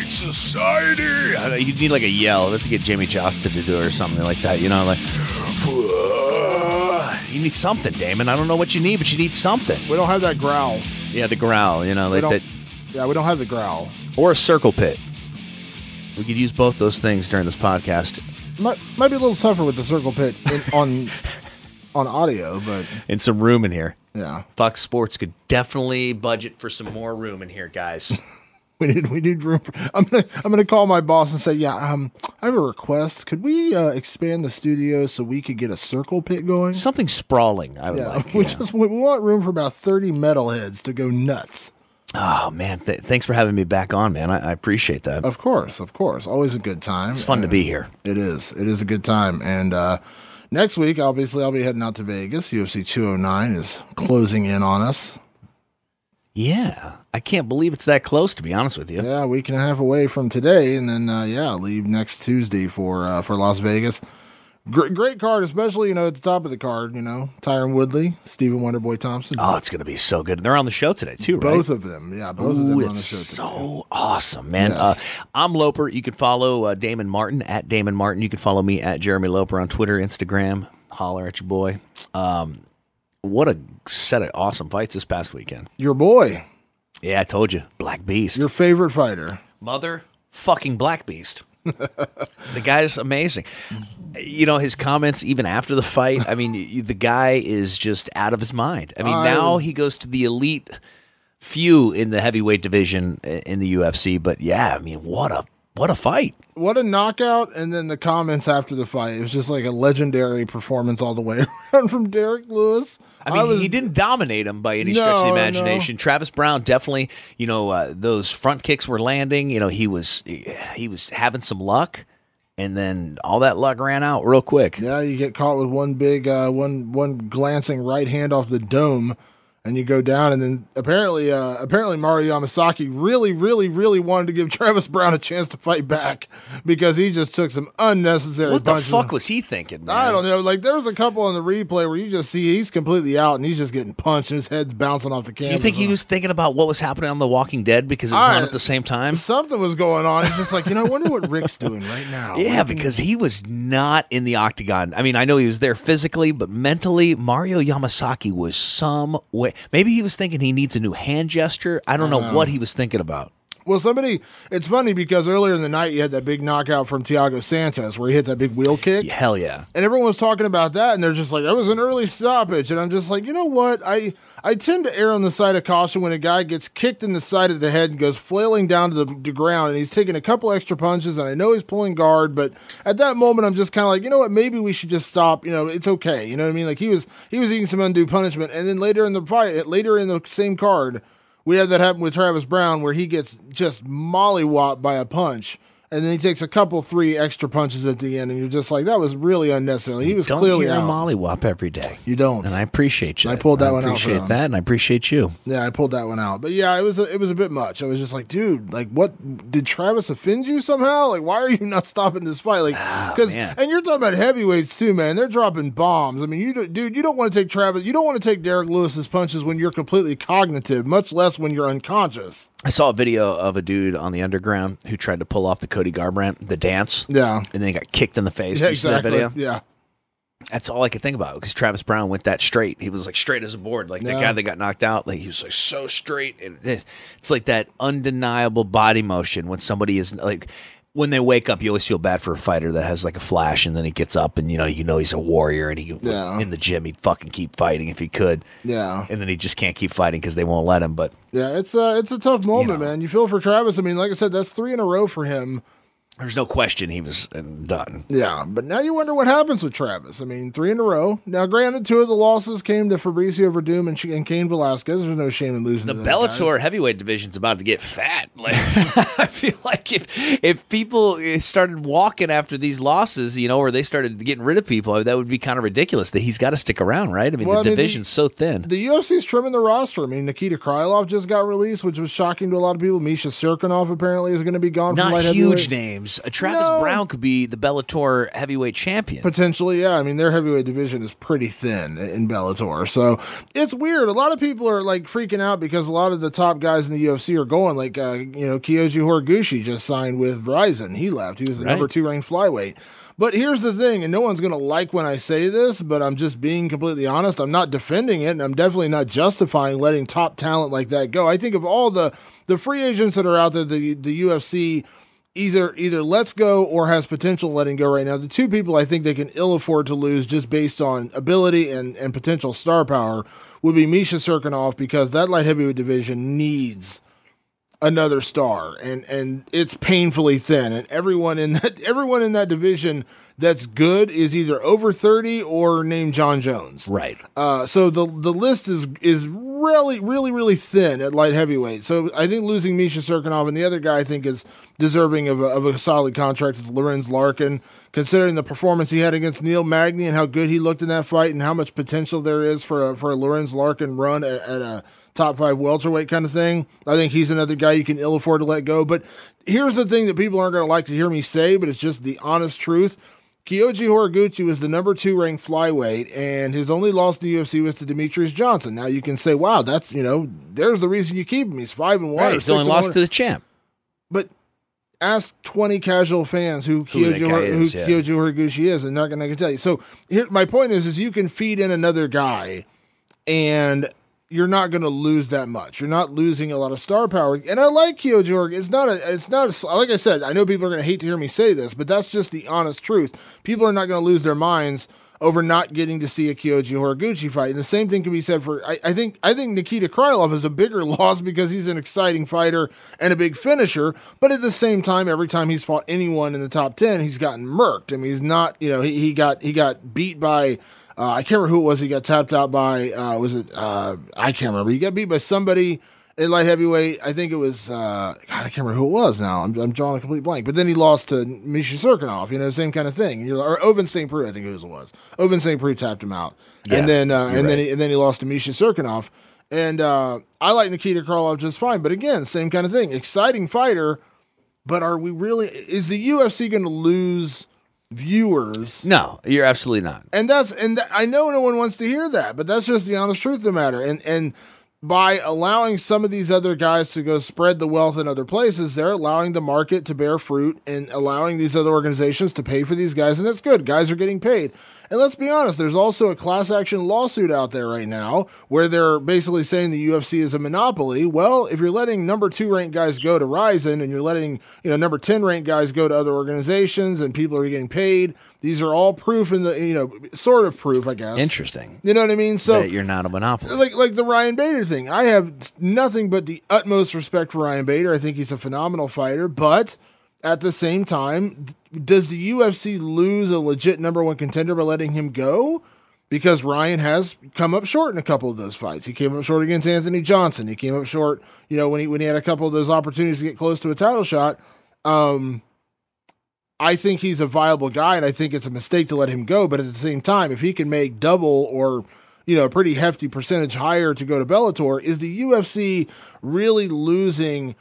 society. You need like a yell. Let's get Jamie Johnston to do it or something like that. You know, like you need something, Damon. I don't know what you need, but you need something. We don't have that growl. Yeah, the growl. You know, like that. Yeah, we don't have the growl or a circle pit. We could use both those things during this podcast. Might be a little tougher with the circle pit on audio, but and some room in here. Yeah, Fox Sports could definitely budget for some more room in here, guys. we need room. I'm gonna call my boss and say, yeah, I have a request. Could we expand the studio so we could get a circle pit going? Something sprawling. I would like. We want room for about 30 metalheads to go nuts. Oh, man. Thanks for having me back on, man. I appreciate that. Of course. Always a good time. It's fun to be here. It is. It is a good time. And next week, obviously, I'll be heading out to Vegas. UFC 209 is closing in on us. Yeah. I can't believe it's that close, to be honest with you. Yeah, a week and a half away from today. And then, leave next Tuesday for Las Vegas. Great card, especially, at the top of the card, Tyron Woodley, Stephen Wonderboy Thompson. Oh, it's going to be so good. They're on the show today, too, right? Both of them. Yeah, both of them are on the show today. So awesome, man. Yes. I'm Loper. You can follow Damon Martin at Damon Martin. You can follow me at Jeremy Loper on Twitter, Instagram. Holler at your boy. What a set of awesome fights this past weekend. Your boy. Yeah, I told you. Black Beast. Your favorite fighter. Motherfucking Black Beast. The guy's amazing. His comments even after the fight, I mean, the guy is just out of his mind. I mean, now he goes to the elite few in the heavyweight division in the UFC, but yeah, I mean, what a fight. What a knockout, and then the comments after the fight. It was just like a legendary performance all the way around from Derek Lewis. I mean, he didn't dominate him by any stretch of the imagination. No. Travis Brown definitely, those front kicks were landing. He was having some luck, and then all that luck ran out real quick. Yeah, you get caught with one big, one glancing right hand off the dome, and you go down. And then apparently Mario Yamasaki really, really, really wanted to give Travis Brown a chance to fight back because he just took some unnecessary punches. What the fuck was he thinking, man? I don't know. Like, there was a couple on the replay where you just see he's completely out and he's just getting punched and his head's bouncing off the canvas. Do you think he was thinking about what was happening on The Walking Dead because it was on at the same time? Something was going on. He's just like, I wonder what Rick's doing right now. Yeah, because he was not in the octagon. I mean, I know he was there physically, but mentally, Mario Yamasaki was some way. Maybe he was thinking he needs a new hand gesture. I don't know what he was thinking about. Well, it's funny because earlier in the night you had that big knockout from Thiago Santos where he hit that big wheel kick. Hell yeah. And everyone was talking about that, and they're just like, that was an early stoppage. And I'm just like, you know what? I tend to err on the side of caution when a guy gets kicked in the side of the head and goes flailing down to the ground, and he's taking a couple extra punches, and I know he's pulling guard, but at that moment I'm just kind of like, you know what? Maybe we should just stop. It's okay. You know what I mean? Like he was eating some undue punishment, and then later in the same card, we had that happen with Travis Brown where he gets just mollywopped by a punch. And then he takes a couple, 3 extra punches at the end, and you're just like, that was really unnecessary. He was clearly out. Don't hear a mollywop every day. You don't. And I appreciate you. I pulled that one out. I appreciate that, and I appreciate you. Yeah, I pulled that one out. But yeah, it was a bit much. I was just like, dude, like, what? Did Travis offend you somehow? Like, why are you not stopping this fight? Like, and you're talking about heavyweights too, man. They're dropping bombs. I mean, you don't want to take Travis. You don't want to take Derek Lewis's punches when you're completely cognitive, much less when you're unconscious. I saw a video of a dude on the underground who tried to pull off the Cody Garbrandt, the dance. Yeah. And then he got kicked in the face. Yeah, you see that video? Yeah. That's all I could think about because Travis Brown went that straight. He was like straight as a board. Like the guy that got knocked out, like he was like so straight. And it's like that undeniable body motion when somebody is like, when they wake up, you always feel bad for a fighter that has like a flash and then he gets up and you know he's a warrior and in the gym he'd fucking keep fighting if he could. Yeah. And then he just can't keep fighting because they won't let him. But yeah, it's a tough moment, man. You feel for Travis. I mean, like I said, that's 3 in a row for him. There's no question he was done. Yeah, but now you wonder what happens with Travis. I mean, 3 in a row. Now, granted, 2 of the losses came to Fabricio Verdum and Cain Velasquez. There's no shame in losing the to those Bellator guys. Heavyweight division's about to get fat. Like, I feel like if people started walking after these losses, or they started getting rid of people, that would be kind of ridiculous. That he's got to stick around, right? I mean, the division's so thin. The UFC's trimming the roster. I mean, Nikita Krylov just got released, which was shocking to a lot of people. Misha Serkinov apparently is going to be gone from light heavyweight. Not huge names. names, Travis Brown could be the Bellator heavyweight champion. Potentially, yeah. I mean, their heavyweight division is pretty thin in Bellator. So it's weird. A lot of people are like freaking out because a lot of the top guys in the UFC are going. Like, Kyoji Horiguchi just signed with Verizon. He left. He was the number 2 ranked flyweight. But here's the thing, and no one's going to like when I say this, but I'm just being completely honest. I'm not defending it, and I'm definitely not justifying letting top talent like that go. I think of all the free agents that are out there, the UFC either lets go or has potential letting go right now. The two people I think they can ill afford to lose just based on ability and potential star power would be Misha Serkinov, because that light heavyweight division needs another star, and it's painfully thin, and everyone in that division that's good is either over 30 or named John Jones. Right. So the list is really, really, really thin at light heavyweight. So I think losing Misha Serkinov, and the other guy I think is deserving of a solid contract with Lorenz Larkin, considering the performance he had against Neil Magny and how good he looked in that fight and how much potential there is for a Lorenz Larkin run at a top 5 welterweight kind of thing. I think he's another guy you can ill afford to let go. But here's the thing that people aren't going to like to hear me say, but it's just the honest truth. Kyoji Horiguchi was the number 2 ranked flyweight, and his only loss to the UFC was to Demetrius Johnson. Now you can say, wow, that's, there's the reason you keep him. He's 5-1. Right, he's only lost to the champ. But ask 20 casual fans who Kyoji Horiguchi is, and they're not going to tell you. So here, my point is you can feed in another guy, and you're not going to lose that much. You're not losing a lot of star power. And I like Kyoji Horiguchi. It's not like I said, I know people are going to hate to hear me say this, but that's just the honest truth. People are not going to lose their minds over not getting to see a Kyoji Horiguchi fight. And the same thing can be said for, I think Nikita Krylov is a bigger loss because he's an exciting fighter and a big finisher. But at the same time, every time he's fought anyone in the top 10, he's gotten murked. I mean, he's not, he got beat by, I can't remember who it was. He got tapped out by, I can't remember. He got beat by somebody in light heavyweight. I think it was, I can't remember who it was now. I'm drawing a complete blank. But then he lost to Misha Serkinov, same kind of thing. Or Ovince St. Preux, I think it was. Ovince St. Preux tapped him out. Yeah, and then he lost to Misha Serkinov. And I like Nikita Krylov just fine. But again, same kind of thing. Exciting fighter. But is the UFC going to lose viewers? No, you're absolutely not. And I know no one wants to hear that, but that's just the honest truth of the matter. And by allowing some of these other guys to go spread the wealth in other places, they're allowing the market to bear fruit and allowing these other organizations to pay for these guys, and that's good. Guys are getting paid. And let's be honest, there's also a class action lawsuit out there right now where they're basically saying the UFC is a monopoly. Well, if you're letting number 2 ranked guys go to Ryzen and you're letting, number 10 ranked guys go to other organizations and people are getting paid, these are all proof in the, sort of proof, I guess. Interesting. You know what I mean? So that you're not a monopoly. Like the Ryan Bader thing. I have nothing but the utmost respect for Ryan Bader. I think he's a phenomenal fighter, but at the same time, does the UFC lose a legit number 1 contender by letting him go? Because Ryan has come up short in a couple of those fights. He came up short against Anthony Johnson. He came up short, when he had a couple of those opportunities to get close to a title shot. I think he's a viable guy, and I think it's a mistake to let him go. But at the same time, if he can make double or a pretty hefty percentage higher to go to Bellator, is the UFC really losing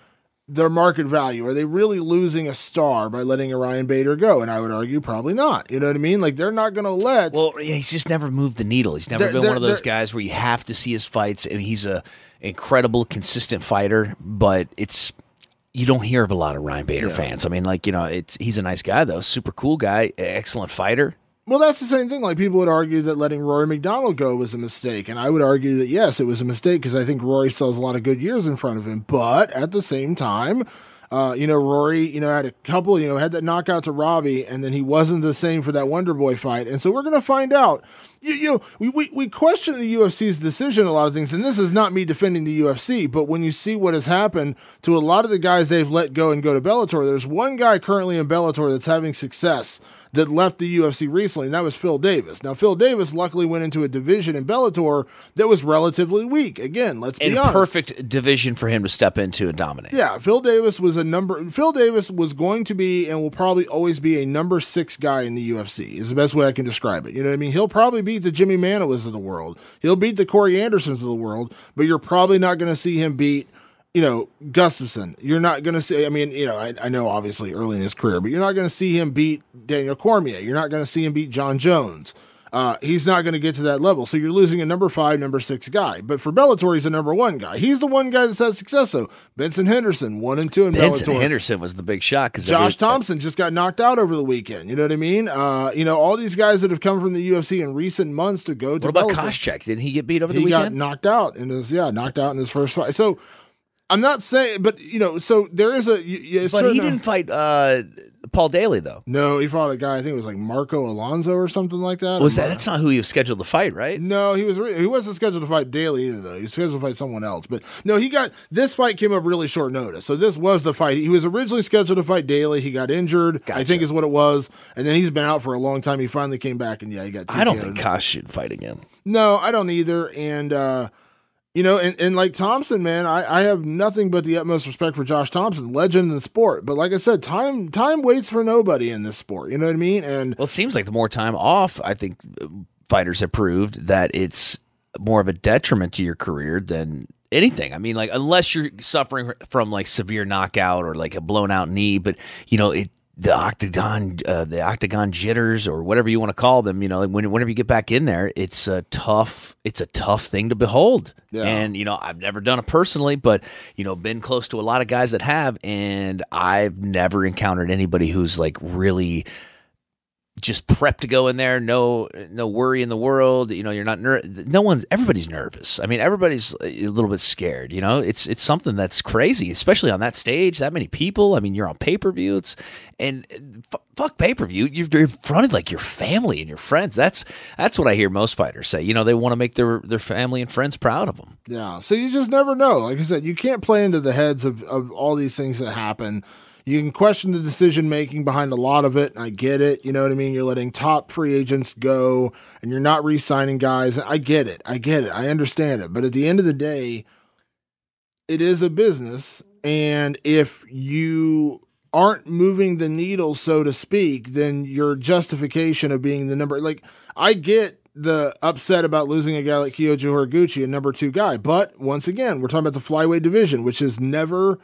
their market value? Are they really losing a star by letting a Ryan Bader go? And I would argue probably not. You know what I mean? Like, they're not going to let... Well, yeah, he's just never moved the needle. He's never been one of those guys where you have to see his fights. I mean, he's a incredible, consistent fighter, but you don't hear of a lot of Ryan Bader fans. I mean, he's a nice guy, though. Super cool guy, excellent fighter. Well, that's the same thing. Like, people would argue that letting Rory McDonald go was a mistake. And I would argue that, yes, it was a mistake because I think Rory still has a lot of good years in front of him. But at the same time, Rory, had a couple, had that knockout to Robbie, and then he wasn't the same for that Wonderboy fight. And so we're going to find out. We question the UFC's decision on a lot of things, and this is not me defending the UFC, but when you see what has happened to a lot of the guys they've let go and go to Bellator, there's one guy currently in Bellator that's having success that left the UFC recently, and that was Phil Davis. Now, Phil Davis luckily went into a division in Bellator that was relatively weak. Again, let's be honest. Perfect division for him to step into and dominate. Yeah, Phil Davis was going to be and will probably always be a number 6 guy in the UFC, is the best way I can describe it. You know what I mean? He'll probably beat the Jimmy Manuwas of the world. He'll beat the Corey Andersons of the world, but you're probably not going to see him beat Gustafson, you're not going to see, I know obviously early in his career, but you're not going to see him beat Daniel Cormier. You're not going to see him beat John Jones. He's not going to get to that level. So you're losing a number 5, number 6 guy. But for Bellator, he's a number 1 guy. He's the one guy that's had success. So Benson Henderson, 1 and 2 in Bellator. Benson Henderson was the big shock. Josh Thompson just got knocked out over the weekend. You know what I mean? All these guys that have come from the UFC in recent months to go to Bellator. What about Koscheck? Didn't he get beat over the weekend? He got knocked out in his first fight. So I'm not saying, but so there is a. But he didn't fight Paul Daly though. No, he fought a guy. I think it was like Marco Alonso or something like that. That's not who he was scheduled to fight, right? No, he wasn't scheduled to fight Daly either though. He was scheduled to fight someone else. But no, this fight came up really short notice. So this was the fight. He was originally scheduled to fight Daly. He got injured. Gotcha. I think is what it was. And then he's been out for a long time. He finally came back and he got. I don't think Kosh should fight again. No, I don't either. And. And like Thompson, man, I have nothing but the utmost respect for Josh Thompson, legend in the sport. But like I said, time waits for nobody in this sport. You know what I mean? And it seems like the more time off, I think fighters have proved that it's more of a detriment to your career than anything. I mean, like unless you're suffering from like severe knockout or like a blown out knee, but the octagon jitters or whatever you want to call them, whenever you get back in there, it's a tough thing to behold. Yeah. And, I've never done it personally, but, been close to a lot of guys that have, and I've never encountered anybody who's like really just prepped to go in there. No worry in the world. You're not everybody's nervous. I mean, everybody's a little bit scared, it's something that's crazy, especially on that stage, that many people. I mean, you're on pay-per-view. Fuck pay-per-view. You're in front of like your family and your friends. That's what I hear most fighters say. They want to make their family and friends proud of them. Yeah. So you just never know. Like I said, you can't play into the heads of all these things that happen. You can question the decision-making behind a lot of it. I get it. You know what I mean? You're letting top free agents go, and you're not re-signing guys. I get it. I understand it. But at the end of the day, it is a business, and if you aren't moving the needle, so to speak, then your justification of being the number... Like, I get the upset about losing a guy like Kyoji Horiguchi, a number 2 guy. But, once again, we're talking about the flyweight division, which has never...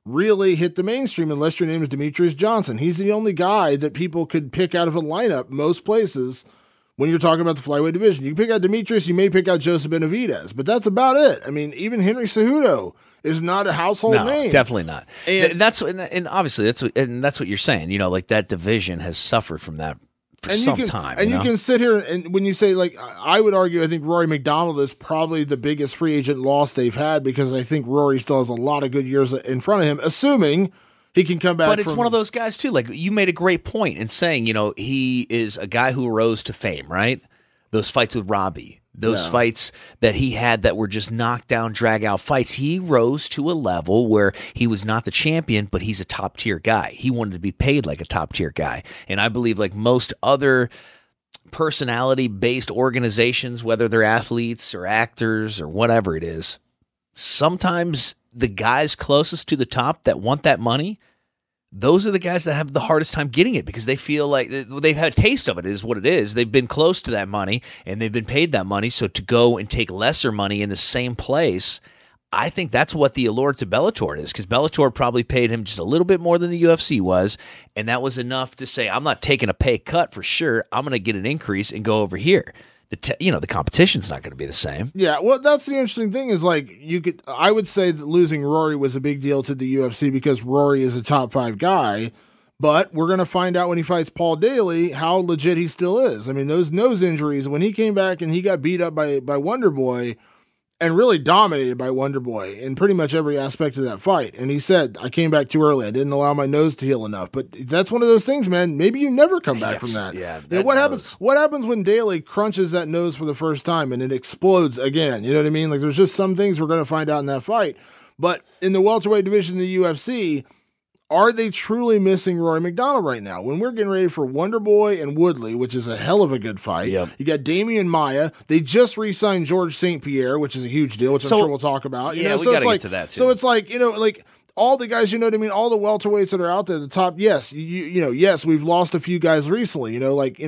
really hit the mainstream unless your name is Demetrius Johnson. He's the only guy that people could pick out of a lineup most places when you're talking about the flyweight division. You can pick out Demetrius, you may pick out Joseph Benavidez, but that's about it. I mean, even Henry Cejudo is not a household name. Definitely not. And obviously that's what you're saying. Like that division has suffered from that for some time. And you can sit here and when you say, like, I would argue, I think Rory McDonald is probably the biggest free agent loss they've had because I think Rory still has a lot of good years in front of him, assuming he can come back. But it's one of those guys, too. Like, you made a great point in saying, he is a guy who rose to fame, right? Those fights with Robbie. Those fights that he had that were just knockdown, drag-out fights, he rose to a level where he was not the champion, but he's a top-tier guy. He wanted to be paid like a top-tier guy. And I believe, like most other personality-based organizations, whether they're athletes or actors or whatever it is, sometimes the guys closest to the top that want that money, those are the guys that have the hardest time getting it because they feel like they've had a taste of it is what it is. They've been close to that money and they've been paid that money. So to go and take lesser money in the same place, I think that's what the allure to Bellator is because Bellator probably paid him just a little bit more than the UFC was. And that was enough to say, I'm not taking a pay cut for sure. I'm going to get an increase and go over here. The competition's not going to be the same. Yeah, well, that's the interesting thing is like I would say that losing Rory was a big deal to the UFC because Rory is a top 5 guy, but we're going to find out when he fights Paul Daly how legit he still is. I mean, those nose injuries, when he came back and he got beat up by Wonderboy and really dominated by Wonderboy in pretty much every aspect of that fight. And he said, I came back too early. I didn't allow my nose to heal enough. But that's one of those things, man. Maybe you never come back from that. Yeah. What happens when Daly crunches that nose for the first time and it explodes again? You know what I mean? Like there's just some things we're going to find out in that fight. But in the welterweight division of the UFC, are they truly missing Rory McDonald right now? When we're getting ready for Wonderboy and Woodley, which is a hell of a good fight, You got Damian Maia. They just re-signed George St. Pierre, which is a huge deal, which I'm sure we'll talk about. We got to get to that too. So it's like, all the guys, you know what I mean? All the welterweights that are out there, the top, yes, yes, we've lost a few guys recently,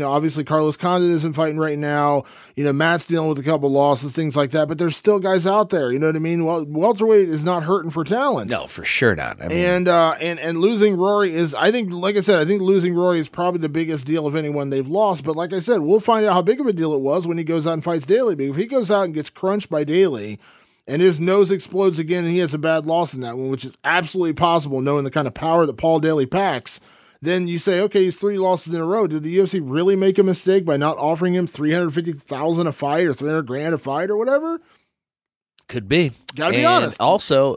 obviously Carlos Condit isn't fighting right now. Matt's dealing with a couple losses, things like that, but there's still guys out there, you know what I mean? Well, welterweight is not hurting for talent. No, for sure not. I mean, and losing Rory is, I think losing Rory is probably the biggest deal of anyone they've lost. But like I said, we'll find out how big of a deal it was when he goes out and fights Daly. Because if he goes out and gets crunched by Daly, and his nose explodes again, and he has a bad loss in that one, which is absolutely possible, knowing the kind of power that Paul Daly packs, then you say, okay, he's 3 losses in a row. Did the UFC really make a mistake by not offering him $350,000 a fight or $300,000 a fight or whatever? Could be. Gotta be honest. Also,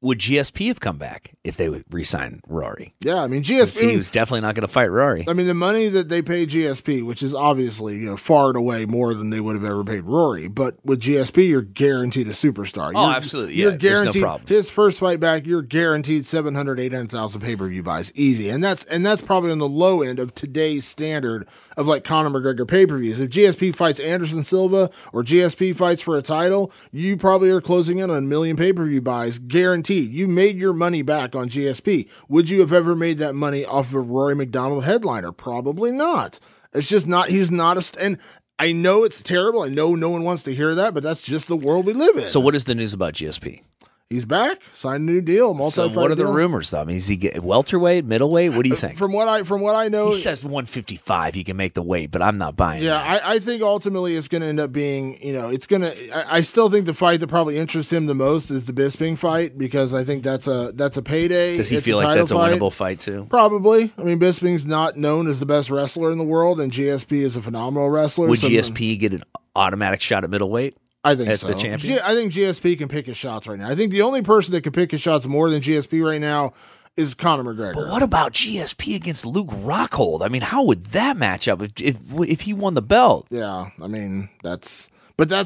would GSP have come back if they would re-sign Rory? Yeah, I mean, GSP... He was definitely not going to fight Rory. I mean, the money that they pay GSP, which is obviously, far and away more than they would have ever paid Rory, but with GSP, you're guaranteed a superstar. Absolutely, yeah. You're guaranteed, there's no problem. His first fight back, you're guaranteed 700,000, 800,000 pay-per-view buys. Easy. And that's probably on the low end of today's standard of like Conor McGregor pay-per-views. If GSP fights Anderson Silva or GSP fights for a title, you probably are closing in on 1 million pay-per-view buys, guaranteed. You made your money back on GSP. Would you have ever made that money off of a Rory McDonald headliner? Probably not. It's just not, he's not and I know it's terrible. I know no one wants to hear that, but that's just the world we live in. So what is the news about GSP? He's back, signed a new deal, multi-fight deal. So what are the rumors, though? I mean, is he welterweight, middleweight? What do you think? From what I know, he says 155. He can make the weight, but I'm not buying. Yeah, I think ultimately it's going to end up being, it's going to. I still think the fight that probably interests him the most is the Bisping fight because I think that's a payday. Does he feel like that's a winnable fight too? Probably. I mean, Bisping's not known as the best wrestler in the world, and GSP is a phenomenal wrestler. Would GSP get an automatic shot at middleweight? I think as so. The champion? I think GSP can pick his shots right now. I think the only person that can pick his shots more than GSP right now is Conor McGregor. But what about GSP against Luke Rockhold? I mean, how would that match up if he won the belt? Yeah, I mean that's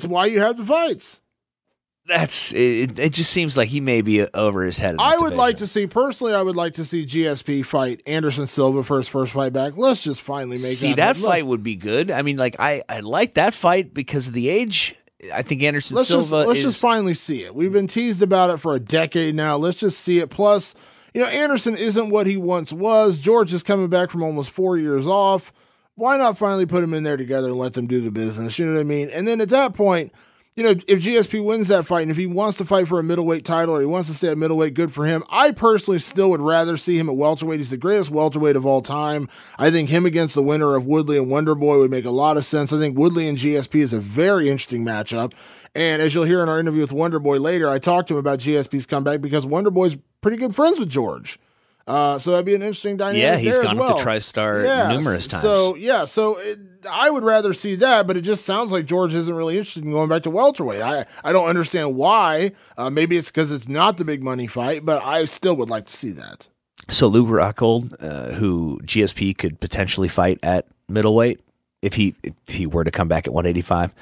why you have the fights. It just seems like he may be over his head. I would like to see GSP fight Anderson Silva for his first fight back. Let's just finally make that fight would be good. I mean, like I like that fight because of the age. I think Anderson Silva. Let's just finally see it. We've been teased about it for a decade now. Let's just see it. Plus, Anderson isn't what he once was. George is coming back from almost 4 years off. Why not finally put him in there together and let them do the business? You know what I mean? And then at that point, if GSP wins that fight and if he wants to fight for a middleweight title or he wants to stay at middleweight, good for him. I personally still would rather see him at welterweight. He's the greatest welterweight of all time. I think him against the winner of Woodley and Wonderboy would make a lot of sense. I think Woodley and GSP is a very interesting matchup. And as you'll hear in our interview with Wonderboy later, I talked to him about GSP's comeback because Wonderboy's pretty good friends with George. So that'd be an interesting dynamic. Yeah, he's gone with the TriStar numerous times. So I would rather see that, but it just sounds like George isn't really interested in going back to welterweight. I don't understand why. Maybe it's because it's not the big money fight, but I still would like to see that. So Luke Rockhold, who GSP could potentially fight at middleweight if he were to come back at 185.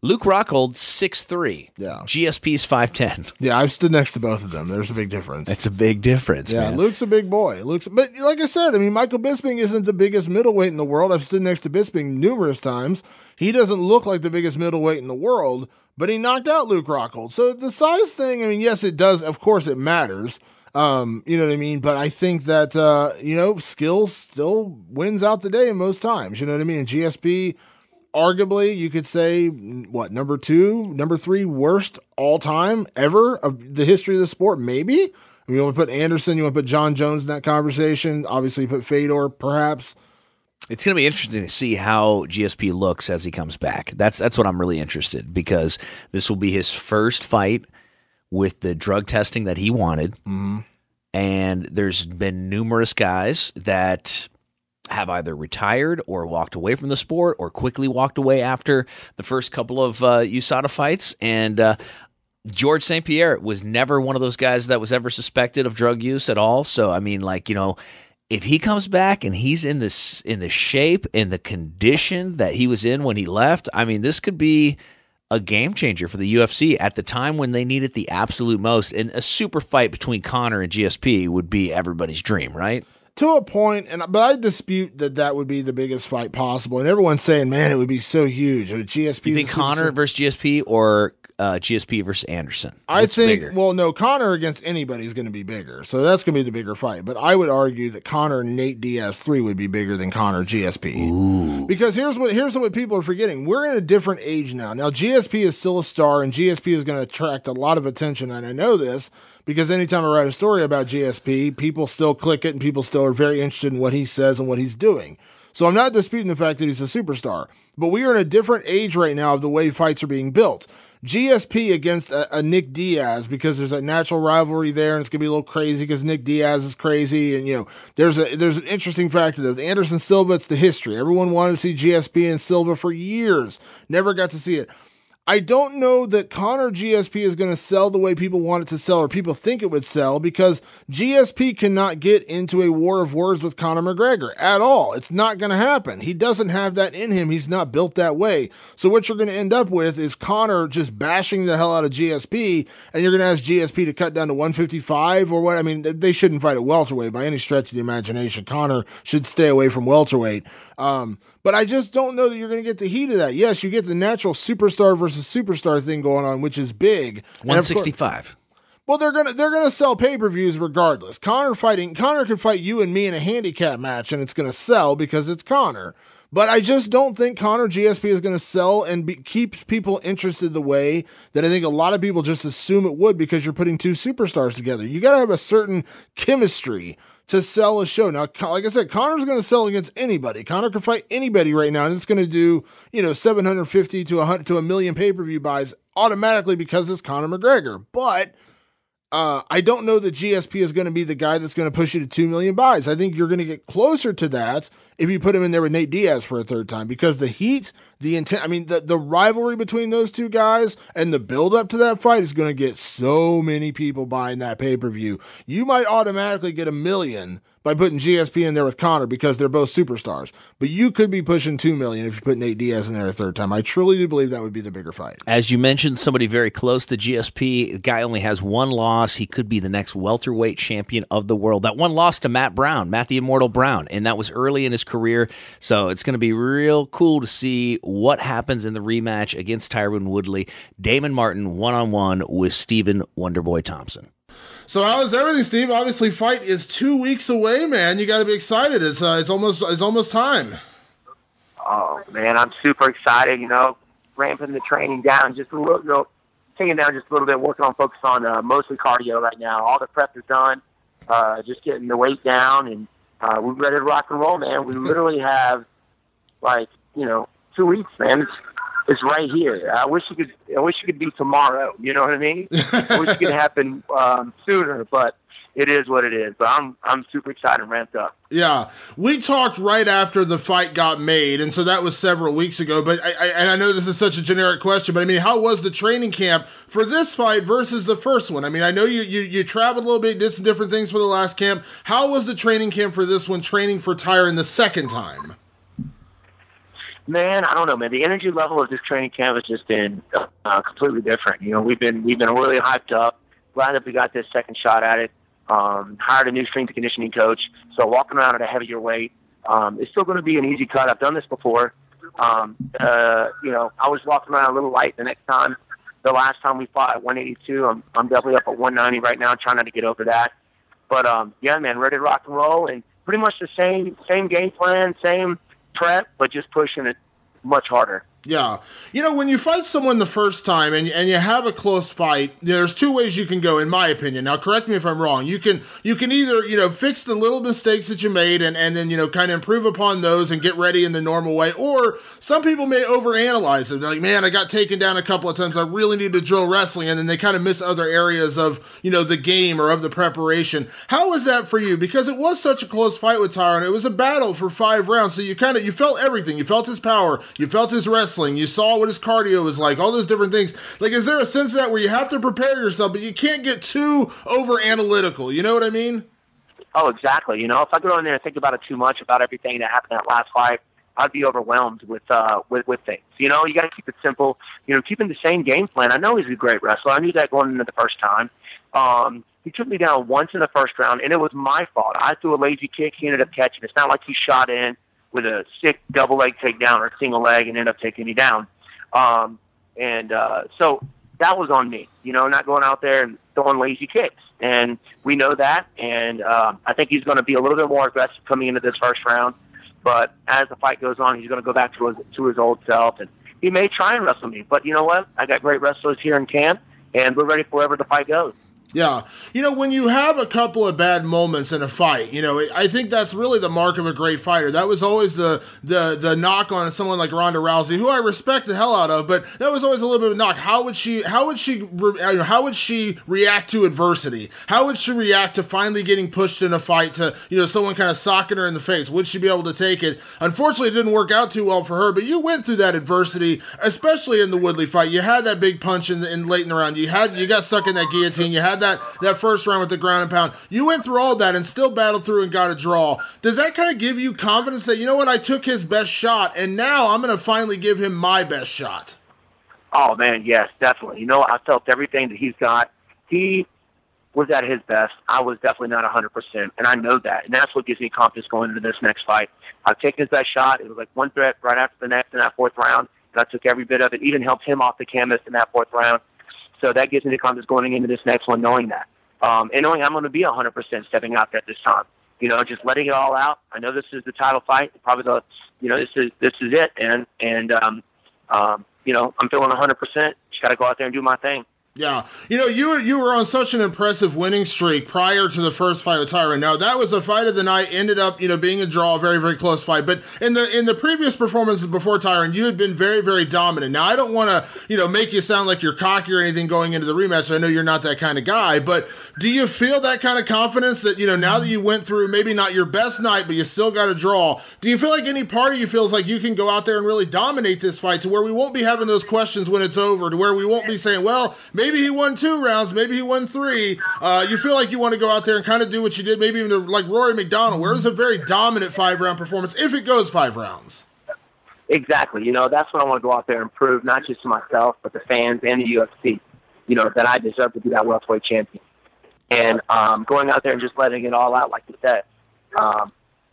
Luke Rockhold, 6'3". Yeah. GSP's 5'10". Yeah, I've stood next to both of them. There's a big difference. It's a big difference, man. Luke's a big boy. But like I said, I mean, Michael Bisping isn't the biggest middleweight in the world. I've stood next to Bisping numerous times. He doesn't look like the biggest middleweight in the world, but he knocked out Luke Rockhold. So the size thing, I mean, yes, it does. Of course, it matters. You know what I mean? But I think that, skill still wins out the day most times. You know what I mean? And GSP, arguably, you could say, number 2, number 3 worst all time ever of the history of the sport, maybe? I mean, you want to put Anderson, you want to put John Jones in that conversation, obviously put Fedor, perhaps. It's going to be interesting to see how GSP looks as he comes back. That's what I'm really interested because this will be his first fight with the drug testing that he wanted. Mm-hmm. And there's been numerous guys that have either retired or walked away from the sport or quickly walked away after the first couple of USADA fights. And George St. Pierre was never one of those guys that was ever suspected of drug use at all. So, I mean, if he comes back and he's in the shape and the condition that he was in when he left, I mean, this could be a game changer for the UFC at the time when they need it the absolute most. And a super fight between Conor and GSP would be everybody's dream, right? To a point, but I dispute that would be the biggest fight possible. And everyone's saying, man, it would be so huge. GSP. You think Conor versus GSP or GSP versus Anderson? I think, bigger? Well, no, Conor against anybody is going to be bigger. So that's going to be the bigger fight. But I would argue that Conor Nate Diaz 3 would be bigger than Conor GSP. Ooh. Because here's what people are forgetting. We're in a different age now. Now, GSP is still a star, and GSP is going to attract a lot of attention. And I know this because anytime I write a story about GSP, people still click it, and people still are very interested in what he says and what he's doing. So I'm not disputing the fact that he's a superstar. But we are in a different age right now of the way fights are being built. GSP against a Nick Diaz, because there's a natural rivalry there, and it's gonna be a little crazy because Nick Diaz is crazy, and there's an interesting factor there. The Anderson Silva, it's the history. Everyone wanted to see GSP and Silva for years, never got to see it. I don't know that Conor GSP is going to sell the way people want it to sell or people think it would sell, because GSP cannot get into a war of words with Conor McGregor at all. It's not going to happen. He doesn't have that in him. He's not built that way. So what you're going to end up with is Conor just bashing the hell out of GSP, and you're going to ask GSP to cut down to 155 or what? I mean, they shouldn't fight at welterweight by any stretch of the imagination. Conor should stay away from welterweight. But I just don't know that you're going to get the heat of that. Yes, you get the natural superstar versus superstar thing going on, which is big. 165. Well, they're gonna sell pay-per-views regardless. Conor could fight you and me in a handicap match, and it's going to sell because it's Conor. But I just don't think Conor GSP is going to sell and keep people interested the way that I think a lot of people just assume it would, because you're putting two superstars together. You got to have a certain chemistry to sell a show. Now, like I said, Conor's going to sell against anybody. Conor can fight anybody right now, and it's going to do, 750 to 100 to a million pay-per-view buys automatically because it's Conor McGregor. But I don't know that GSP is going to be the guy that's going to push you to 2 million buys. I think you're going to get closer to that if you put him in there with Nate Diaz for a third time, because the heat, the intent, the rivalry between those two guys and the build up to that fight is going to get so many people buying that pay-per-view. You might automatically get 1 million by putting GSP in there with Conor because they're both superstars, but you could be pushing 2 million if you put Nate Diaz in there a third time. I truly do believe that would be the bigger fight. As you mentioned, somebody very close to GSP, the guy only has one loss. He could be the next welterweight champion of the world. That one loss to Matt the Immortal Brown, and that was early in his career. So it's going to be real cool to see what happens in the rematch against Tyron Woodley. Damon Martin one-on-one with Stephen Wonderboy Thompson. So how is everything, Steve? Obviously, fight is 2 weeks away, man. You got to be excited. It's almost time. Oh man, I'm super excited. Ramping the training down just a little, taking it down just a little bit. Working on focus on mostly cardio right now. All the prep is done. Just getting the weight down, and we're ready to rock and roll, man. We literally have 2 weeks, man. It's right here. I wish it could be tomorrow. You know what I mean? I wish it could happen sooner, but it is what it is. But I'm super excited and ramped up. Yeah, we talked right after the fight got made, and so that was several weeks ago. But I know this is such a generic question, but I mean, how was the training camp for this fight versus the first one? I mean, I know you traveled a little bit, did some different things for the last camp. How was the training camp for this one, training for Tyron the second time? Man, I don't know, man. The energy level of this training camp has just been completely different. We've been really hyped up. Glad that we got this second shot at it. Hired a new strength and conditioning coach. So walking around at a heavier weight, it's still going to be an easy cut. I've done this before. I was walking around a little light the next time. The last time we fought at 182, I'm definitely up at 190 right now, trying not to get over that. But yeah, man, ready to rock and roll, and pretty much the same game plan, same prep, but just pushing it much harder. Yeah. When you fight someone the first time and you have a close fight, there's two ways you can go, in my opinion. Now, correct me if I'm wrong. You can either, fix the little mistakes that you made and then, kind of improve upon those and get ready in the normal way. Or some people may overanalyze it. They're like, man, I got taken down a couple of times. I really need to drill wrestling. And then they kind of miss other areas of, the game or of the preparation. How was that for you? Because it was such a close fight with Tyron. It was a battle for 5 rounds. So you felt everything. You felt his power. You felt his wrestling. You saw what his cardio was like, all those different things. Like, is there a sense of that where you have to prepare yourself, but you can't get too over analytical? You know what I mean? Oh, exactly. If I go in there and think about it too much, about everything that happened in that last fight, I'd be overwhelmed with things. You got to keep it simple. Keeping the same game plan. I know he's a great wrestler. I knew that going into the first time. He took me down once in the first round, and it was my fault. I threw a lazy kick. He ended up catching. It's not like he shot in with a sick double leg takedown or single leg and end up taking me down. So that was on me, not going out there and throwing lazy kicks. And we know that, and I think he's going to be a little bit more aggressive coming into this first round. But as the fight goes on, he's going to go back to his old self, and he may try and wrestle me. But you know what? I got great wrestlers here in camp, and we're ready for wherever the fight goes. Yeah. When you have a couple of bad moments in a fight, I think that's really the mark of a great fighter. That was always the knock on someone like Ronda Rousey, who I respect the hell out of, but that was always a little bit of a knock. How would she react to adversity? How would she react to finally getting pushed in a fight, to, someone kind of socking her in the face? Would she be able to take it? Unfortunately, it didn't work out too well for her, but you went through that adversity, especially in the Woodley fight. You had that big punch in late in the round. You got stuck in that guillotine. You had that first round with the ground and pound. You went through all that and still battled through and got a draw. Does that kind of give you confidence that, I took his best shot, and now I'm going to finally give him my best shot? Oh, man, yes, definitely. I felt everything that he's got. He was at his best. I was definitely not 100%, and I know that. And that's what gives me confidence going into this next fight. I've taken his best shot. It was like one threat right after the next in that fourth round, and I took every bit of it, even helped him off the canvas in that fourth round. So that gives me the confidence going into this next one, knowing that. And knowing I'm going to be 100% stepping out there this time. Just letting it all out. I know this is the title fight. Probably this is it. And I'm feeling 100%. Just got to go out there and do my thing. Yeah. You were on such an impressive winning streak prior to the first fight with Tyron. Now, that was the fight of the night, ended up, being a draw, a very, very close fight. But in the previous performances before Tyron, you had been very, very dominant. Now, I don't want to, make you sound like you're cocky or anything going into the rematch. I know you're not that kind of guy, but do you feel that kind of confidence that, now that you went through maybe not your best night, but you still got a draw, do you feel like any part of you feels like you can go out there and really dominate this fight to where we won't be having those questions when it's over, to where we won't be saying, well, maybe he won 2 rounds, maybe he won 3. You feel like you want to go out there and kind of do what you did, maybe even like Rory McDonald, where it was a very dominant 5-round performance, if it goes 5 rounds. Exactly. That's what I want to go out there and prove, not just to myself, but the fans and the UFC, that I deserve to be that welterweight champion. And going out there and just letting it all out, like you said.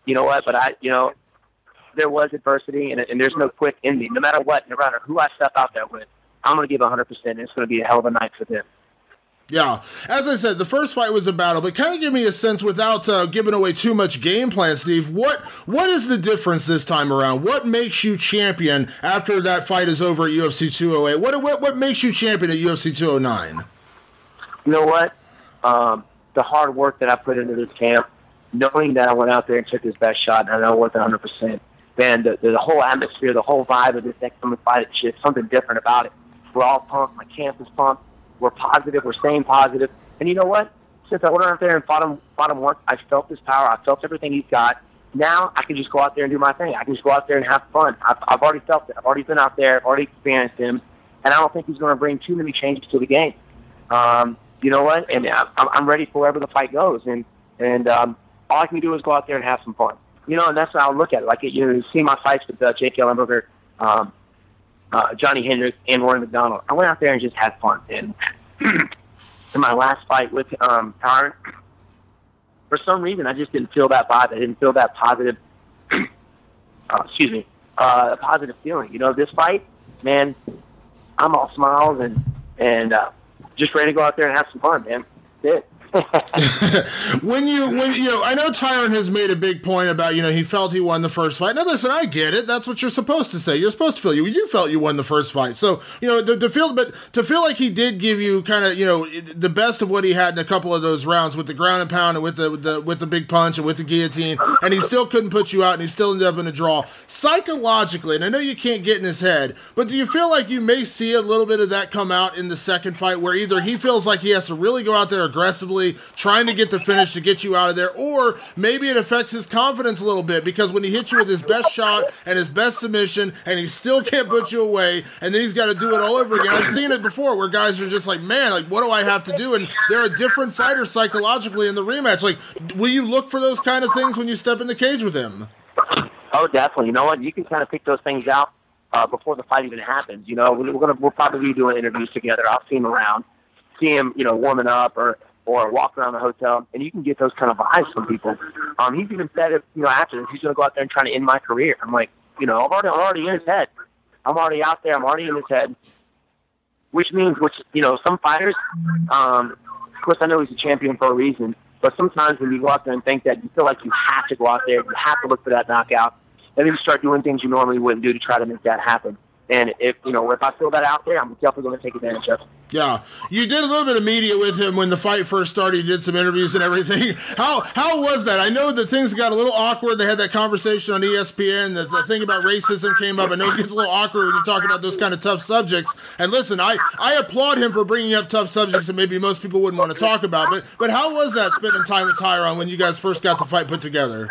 You know what? But there was adversity, and there's no quit in me. No matter what, no matter who I step out there with, I'm going to give 100%, and it's going to be a hell of a night for them. Yeah. As I said, the first fight was a battle, but kind of give me a sense, without giving away too much game plan, Steve, what is the difference this time around? What makes you champion after that fight is over at UFC 208? What makes you champion at UFC 209? You know what? The hard work that I put into this camp, knowing that I went out there and took his best shot, and I know it wasn't 100%, man, the whole atmosphere, the whole vibe of this next coming fight, it's something different about it. We're all pumped. My camp is pumped. We're positive. We're staying positive. And you know what? Since I went out there and fought him once, I felt his power. I felt everything he's got. Now I can just go out there and do my thing. I can just go out there and have fun. I've already felt it. I've already been out there. I've already experienced him. And I don't think he's going to bring too many changes to the game. You know what? And I'm ready for wherever the fight goes. And all I can do is go out there and have some fun. And that's how I look at it. Like, you see my fights with Jake Ellenberger, Johnny Hendricks, and Rory McDonald. I went out there and just had fun. And in my last fight with Tyron, for some reason, I just didn't feel that vibe. I didn't feel that positive, positive feeling. This fight, man, I'm all smiles and just ready to go out there and have some fun, man. That's it. when I know Tyron has made a big point about, he felt he won the first fight. Now listen, I get it. That's what you're supposed to say. You're supposed to feel you felt you won the first fight. So, to feel like he did give you kind of, the best of what he had in a couple of those rounds with the ground and pound and with the big punch and with the guillotine, and he still couldn't put you out and he still ended up in a draw. Psychologically, and I know you can't get in his head, but do you feel like you may see a little bit of that come out in the second fight, where either he feels like he has to really go out there aggressively, trying to get the finish to get you out of there, or maybe it affects his confidence a little bit, because when he hits you with his best shot and his best submission and he still can't put you away, and then he's got to do it all over again. I've seen it before where guys are just like, man, like, what do I have to do? And there are different fighters psychologically in the rematch. Like, will you look for those kind of things when you step in the cage with him? Oh, definitely. You know what? You can kind of pick those things out before the fight even happens. We'll probably be doing interviews together. I'll see him around, see him, warming up or walk around the hotel, and you can get those kind of vibes from people. He's even said, after this, he's going to go out there and try to end my career. I'm like, I'm already in his head. I'm already out there. I'm already in his head. which some fighters, of course, I know he's a champion for a reason, but sometimes when you go out there and think that you feel like you have to go out there, you have to look for that knockout, and then you start doing things you normally wouldn't do to try to make that happen. And if I feel that out there, I'm definitely going to take advantage of it. Yeah, you did a little bit of media with him when the fight first started. You did some interviews and everything. How was that? I know that things got a little awkward. They had that conversation on ESPN. The thing about racism came up. I know it gets a little awkward when you talk about those kind of tough subjects. And listen, I applaud him for bringing up tough subjects that maybe most people wouldn't want to talk about. But how was that spending time with Tyron when you guys first got the fight put together?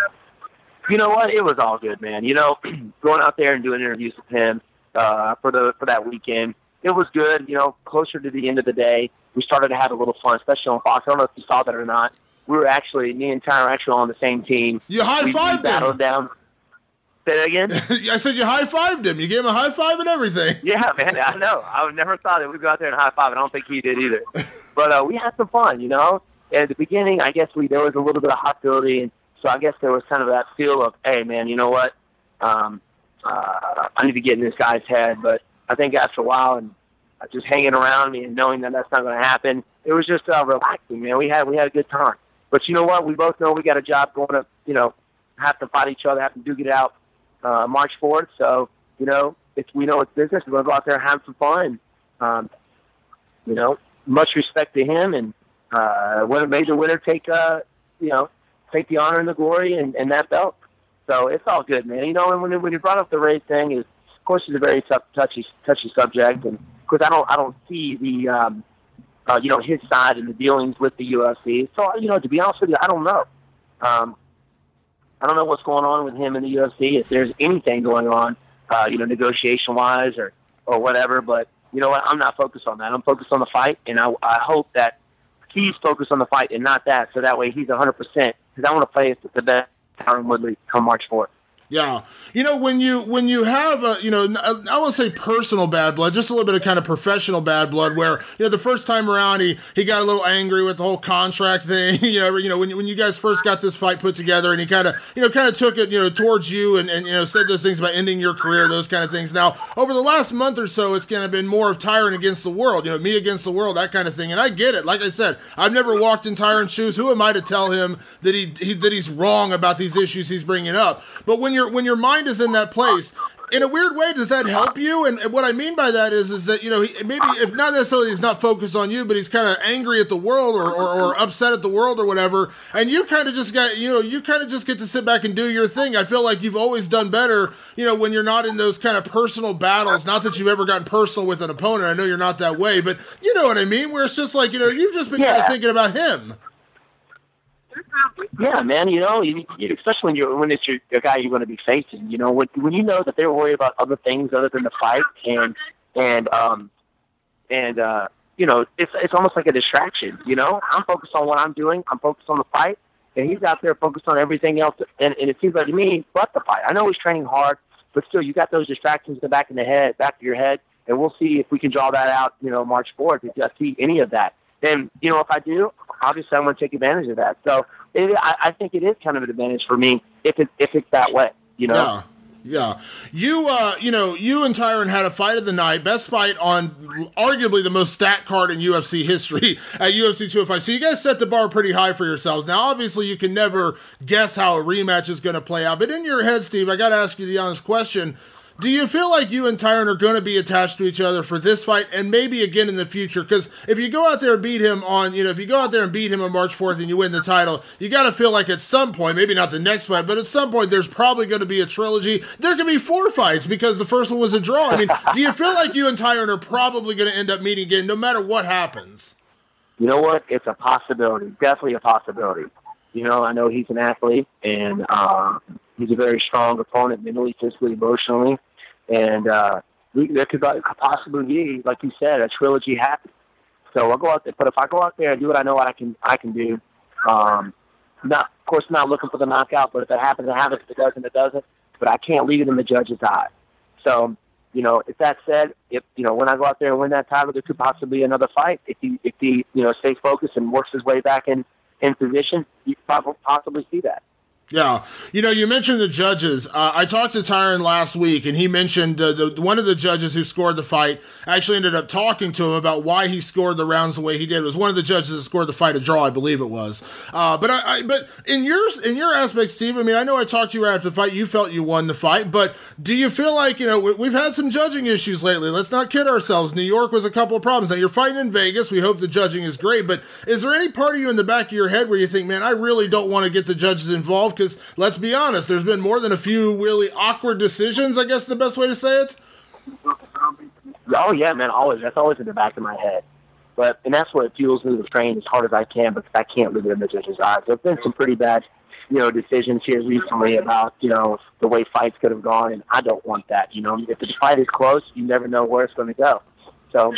You know what? It was all good, man. Going out there and doing interviews with him for that weekend. It was good. Closer to the end of the day, we started to have a little fun, especially on Fox. I don't know if you saw that or not. Me and Tyron were actually on the same team. You high-fived him. Battled down. Say that again? I said you high-fived him. You gave him a high-five and everything. Yeah, man, I know. I never thought that we'd go out there and high-five. I don't think he did either. But we had some fun, And at the beginning, I guess there was a little bit of hostility, and so I guess there was kind of that feel of, hey, man, you know what? I need to get in this guy's head. But I think after a while and just hanging around me and knowing that that's not going to happen, it was just relaxing, man. We had a good time. But you know what? We both know we got a job going to, have to fight each other, have to duke it out March 4th. So, we know it's business. We're going to go out there and have some fun. Much respect to him. And when a major winner take the honor and the glory and that belt. So it's all good, man. And when you brought up the race thing, of course, it's a very touchy subject, and of course, I don't see the his side in the dealings with the UFC. So to be honest with you, I don't know. I don't know what's going on with him in the UFC. If there's anything going on, negotiation wise or whatever. But you know what? I'm not focused on that. I'm focused on the fight, and I hope that he's focused on the fight and not that. So that way, he's 100%. Because I want to play the best Tyron Woodley come March 4th. Yeah. When you have I won't say personal bad blood, just a little bit of kind of professional bad blood where, the first time around he got a little angry with the whole contract thing, when you guys first got this fight put together and he kind of took it, towards you and said those things about ending your career, those kind of things. Now, over the last month or so, it's kind of been more of Tyron against the world, me against the world, that kind of thing. And I get it. Like I said, I've never walked in Tyron's shoes. Who am I to tell him that that he's wrong about these issues he's bringing up? But when your mind is in that place, in a weird way, does that help you? And what I mean by that is that, maybe if not necessarily he's not focused on you, but he's kind of angry at the world or upset at the world or whatever. And you kind of just got, you kind of just get to sit back and do your thing. I feel like you've always done better, when you're not in those kind of personal battles. Not that you've ever gotten personal with an opponent. I know you're not that way, but you know what I mean? Where it's just like, you've just been kind of thinking about him. Yeah, man. Especially when it's a guy you're going to be facing. When you know that they're worried about other things other than the fight, and it's almost like a distraction. I'm focused on what I'm doing. I'm focused on the fight, and he's out there focused on everything else. And it seems like to me, but the fight. I know he's training hard, but still, you got those distractions in the back of your head, and we'll see if we can draw that out. March 4th, if I see any of that. Then, if I do, obviously I'm going to take advantage of that. So I think it is kind of an advantage for me if it's that way, Yeah. Yeah. You and Tyron had a fight of the night, best fight on arguably the most stacked card in UFC history at UFC 205. So you guys set the bar pretty high for yourselves. Now, obviously, you can never guess how a rematch is going to play out. But in your head, Steve, I got to ask you the honest question. Do you feel like you and Tyron are going to be attached to each other for this fight and maybe again in the future? Because if you go out there and beat him on, if you go out there and beat him on March 4th and you win the title, you got to feel like at some point, maybe not the next fight, but at some point there's probably going to be a trilogy. There could be 4 fights because the first one was a draw. I mean, do you feel like you and Tyron are probably going to end up meeting again no matter what happens? You know what? It's a possibility. Definitely a possibility. I know he's an athlete, and he's a very strong opponent mentally, physically, emotionally. And there could possibly be, like you said, a trilogy happen. So I'll go out there. But if I go out there and do what I know what I can do, not looking for the knockout, but if it happens, it happens. If it doesn't, it doesn't. But I can't leave it in the judge's eye. So, if that said, when I go out there and win that title, there could possibly be another fight. If he stays focused and works his way back in position, you could possibly see that. Yeah. You mentioned the judges. I talked to Tyron last week, and he mentioned one of the judges who scored the fight actually ended up talking to him about why he scored the rounds the way he did. It was one of the judges that scored the fight a draw, I believe it was. But in your aspect, Steve, I mean, I know I talked to you right after the fight. You felt you won the fight, but do you feel like, we've had some judging issues lately. Let's not kid ourselves. New York was a couple of problems. Now, you're fighting in Vegas. We hope the judging is great, but is there any part of you in the back of your head where you think, man, I really don't want to get the judges involved? Because let's be honest, there's been more than a few really awkward decisions, I guess the best way to say it. Oh, yeah, man, always. That's always in the back of my head. And that's what fuels me to train as hard as I can, because I can't live it in the judges' eyes. There's been some pretty bad, decisions here recently about, the way fights could have gone, and I don't want that. If the fight is close, you never know where it's going to go. So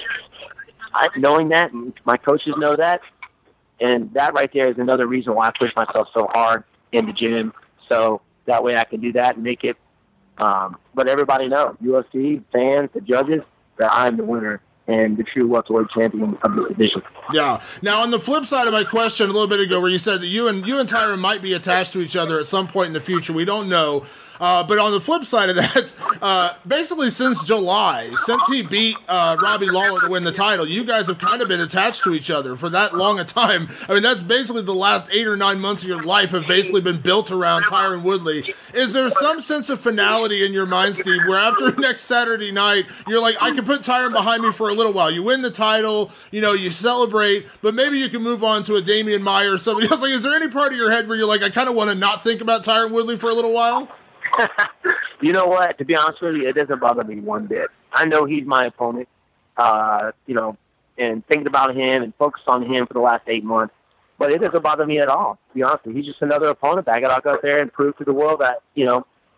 knowing that, and my coaches know that, and that right there is another reason why I push myself so hard in the gym, so that way I can do that and make it let everybody know, UFC, fans, the judges, that I'm the winner and the true welterweight champion of this division. Yeah. Now, on the flip side of my question a little bit ago, where you said that you and Tyron might be attached to each other at some point in the future, we don't know. But on the flip side of that, basically since July, since he beat Robbie Lawler to win the title, you guys have kind of been attached to each other for that long a time. I mean, that's basically the last 8 or 9 months of your life have basically been built around Tyron Woodley. Is there some sense of finality in your mind, Steve, where after next Saturday night, you're like, I can put Tyron behind me for a little while. You win the title, you celebrate, but maybe you can move on to a Damian Maia or somebody else. Like, is there any part of your head where you're like, I kind of want to not think about Tyron Woodley for a little while? You know what? To be honest with you, it doesn't bother me one bit. I know he's my opponent, and thinking about him and focused on him for the last 8 months. But it doesn't bother me at all, to be honest with you. He's just another opponent that I got to go out there and prove to the world that,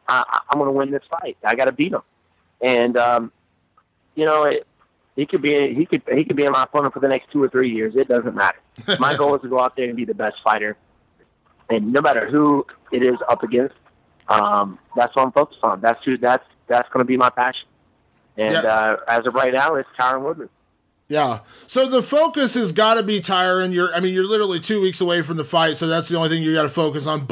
I'm going to win this fight. I got to beat him. And, he could be my opponent for the next 2 or 3 years. It doesn't matter. My goal is to go out there and be the best fighter. And no matter who it is up against, that's what I'm focused on. That's going to be my passion. And as of right now, it's Tyron Woodley. Yeah. So the focus has got to be Tyron. You're literally 2 weeks away from the fight, so that's the only thing you got to focus on.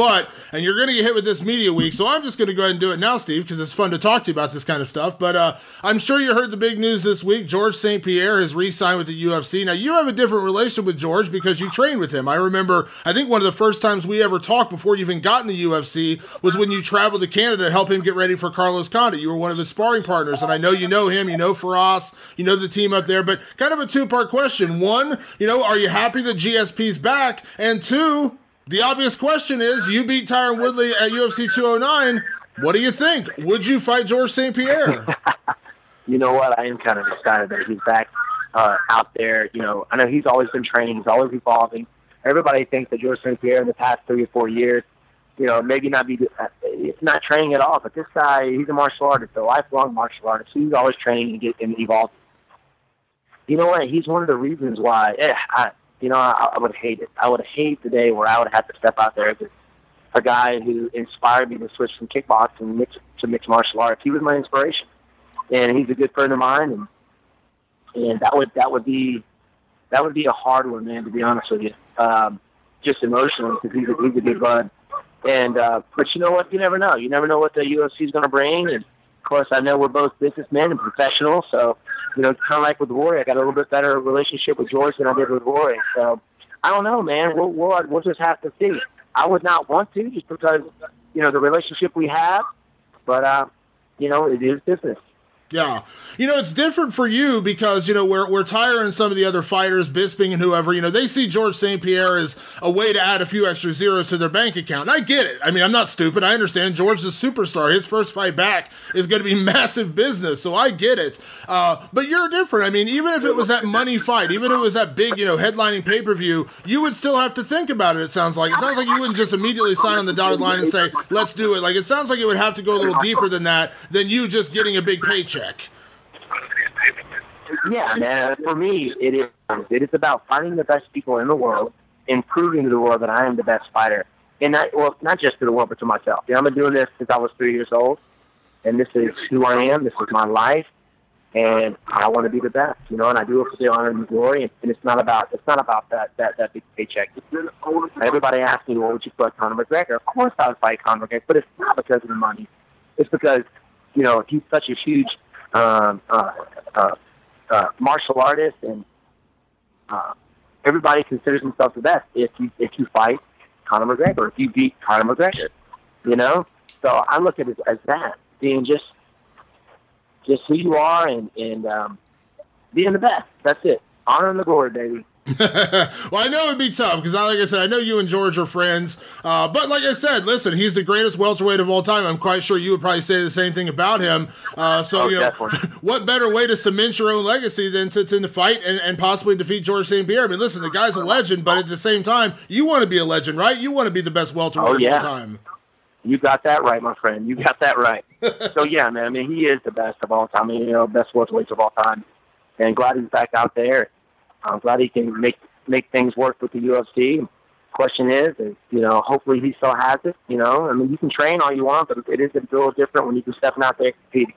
And you're going to get hit with this media week, so I'm just going to go ahead and do it now, Steve, because it's fun to talk to you about this kind of stuff. But I'm sure you heard the big news this week. George St. Pierre has re-signed with the UFC. Now, you have a different relationship with George because you trained with him. I remember, I think one of the first times we ever talked before you even got in the UFC was when you traveled to Canada to help him get ready for Carlos Condit. You were one of his sparring partners, and I know you know him, you know Faraz, you know the team up there, but kind of a two-part question. One, are you happy that GSP's back? And two, the obvious question is, you beat Tyron Woodley at UFC 209. What do you think? Would you fight George St. Pierre? You know what? I am kind of excited that he's back out there. I know he's always been training. He's always evolving. Everybody thinks that George St. Pierre in the past 3 or 4 years, maybe not be, it's not training at all. But this guy, he's a martial artist, a lifelong martial artist. He's always training and evolving. You know what? He's one of the reasons why. I would hate it. I would hate the day where I would have to step out there as a guy who inspired me to switch from kickboxing to mixed martial arts. He was my inspiration, and he's a good friend of mine. And that would be a hard one, man. To be honest with you, just emotionally, because he's a good bud. And but you know what? You never know. You never know what the UFC is going to bring. And of course, I know we're both businessmen and professionals, so. Kind of like with Rory, I got a little bit better relationship with George than I did with Rory. So, I don't know, man. We'll just have to see. I would not want to, just because, the relationship we have. But, it is business. Yeah. It's different for you because, where Tyron and some of the other fighters, Bisping and whoever, they see George St. Pierre as a way to add a few extra zeros to their bank account. And I get it. I mean, I'm not stupid. I understand George's a superstar. His first fight back is going to be massive business. So I get it. But you're different. I mean, even if it was that money fight, even if it was that big, headlining pay-per-view, you would still have to think about it, it sounds like. It sounds like you wouldn't just immediately sign on the dotted line and say, let's do it. Like, it sounds like it would have to go a little deeper than that, than you just getting a big paycheck. Yeah, man. For me, it is about finding the best people in the world and proving to the world that I am the best fighter. And not just to the world, but to myself. I've been doing this since I was 3 years old, and this is who I am. This is my life. and I want to be the best, and I do it for the honor and the glory, and it's not about that big paycheck. Everybody asks me, well, would you fight Conor McGregor? Of course I would fight Conor McGregor, but it's not because of the money. It's because, he's such a huge martial artist, and everybody considers himself the best if you fight Conor McGregor, if you beat Conor McGregor, So I look at it as that, being just who you are and being the best. That's it. Honor and the glory, baby. Well, I know it'd be tough because, like I said, I know you and George are friends. But like I said, listen, he's the greatest welterweight of all time. I'm quite sure you would probably say the same thing about him. Definitely. What better way to cement your own legacy than to fight and possibly defeat George St. Pierre? I mean, listen, the guy's a legend, but at the same time, you want to be a legend, right? You want to be the best welterweight of all time. You got that right, my friend. You got that right. So, yeah, man, I mean, he is the best of all time. Best welterweights of all time. And glad he's back out there. I'm glad he can make things work with the UFC. Question is, hopefully he still has it. I mean, you can train all you want, but it is a little different when you can step out there and compete.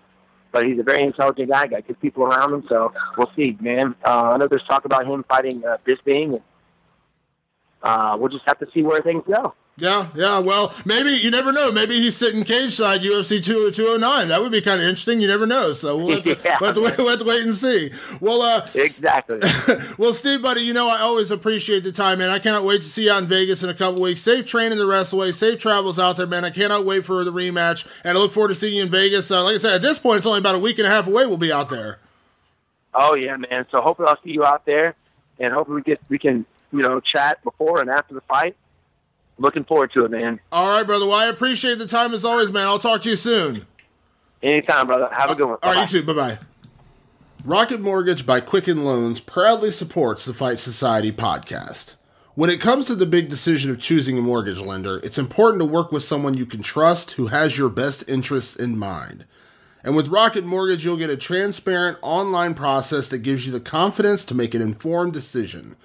But he's a very intelligent guy, got good people around him, so we'll see, man. I know there's talk about him fighting Bisping, and we'll just have to see where things go. Yeah. Well, maybe, you never know. Maybe he's sitting cage side UFC 209. That would be kind of interesting. You never know. So we'll have to wait and see. Well, exactly. Well, Steve, buddy, I always appreciate the time, man. I cannot wait to see you out in Vegas in a couple weeks. Safe training the rest of the way. Safe travels out there, man. I cannot wait for the rematch, and I look forward to seeing you in Vegas. Like I said, at this point, it's only about a week and a half away. We'll be out there. Oh yeah, man. So hopefully I'll see you out there, and hopefully we can chat before and after the fight. Looking forward to it, man. All right, brother. Well, I appreciate the time as always, man. I'll talk to you soon. Anytime, brother. Have a good one. All right, you too. Bye-bye. Rocket Mortgage by Quicken Loans proudly supports the Fight Society podcast. When it comes to the big decision of choosing a mortgage lender, it's important to work with someone you can trust who has your best interests in mind. And with Rocket Mortgage, you'll get a transparent online process that gives you the confidence to make an informed decision.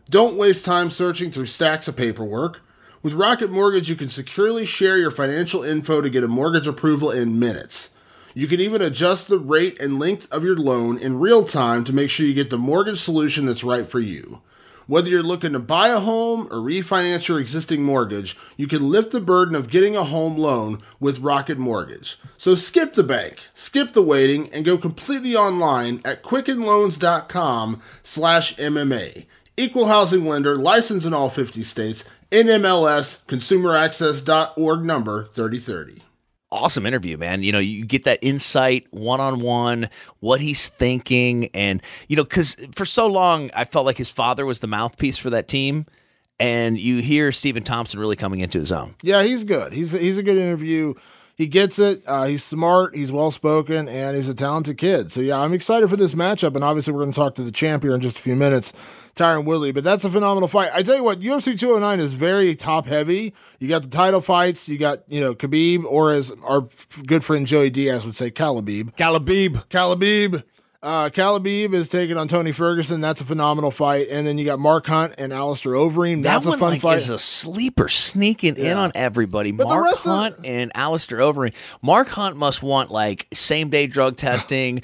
Don't waste time searching through stacks of paperwork. With Rocket Mortgage, you can securely share your financial info to get a mortgage approval in minutes. You can even adjust the rate and length of your loan in real time to make sure you get the mortgage solution that's right for you. Whether you're looking to buy a home or refinance your existing mortgage, you can lift the burden of getting a home loan with Rocket Mortgage. So skip the bank, skip the waiting, and go completely online at quickenloans.com/MMA. Equal housing lender, licensed in all 50 states, NMLS, consumeraccess.org number 3030. Awesome interview, man. You get that insight one-on-one, what he's thinking. And, because for so long, I felt like his father was the mouthpiece for that team. And you hear Stephen Thompson really coming into his own. Yeah, he's good. He's a good interview. He gets it. He's smart. He's well-spoken, and he's a talented kid. So, yeah, I'm excited for this matchup. And obviously, we're going to talk to the champ here in just a few minutes, Tyron Woodley. But that's a phenomenal fight. I tell you what, UFC 209 is very top-heavy. You got the title fights. You got, Khabib, or as our good friend Joey Diaz would say, Calabib. Calabib is taking on Tony Ferguson. That's a phenomenal fight. And then you got Mark Hunt and Alistair Overeem. That's a fun fight. Is a sleeper sneaking in on everybody. But Mark Hunt and Alistair Overeem. Mark Hunt must want same-day drug testing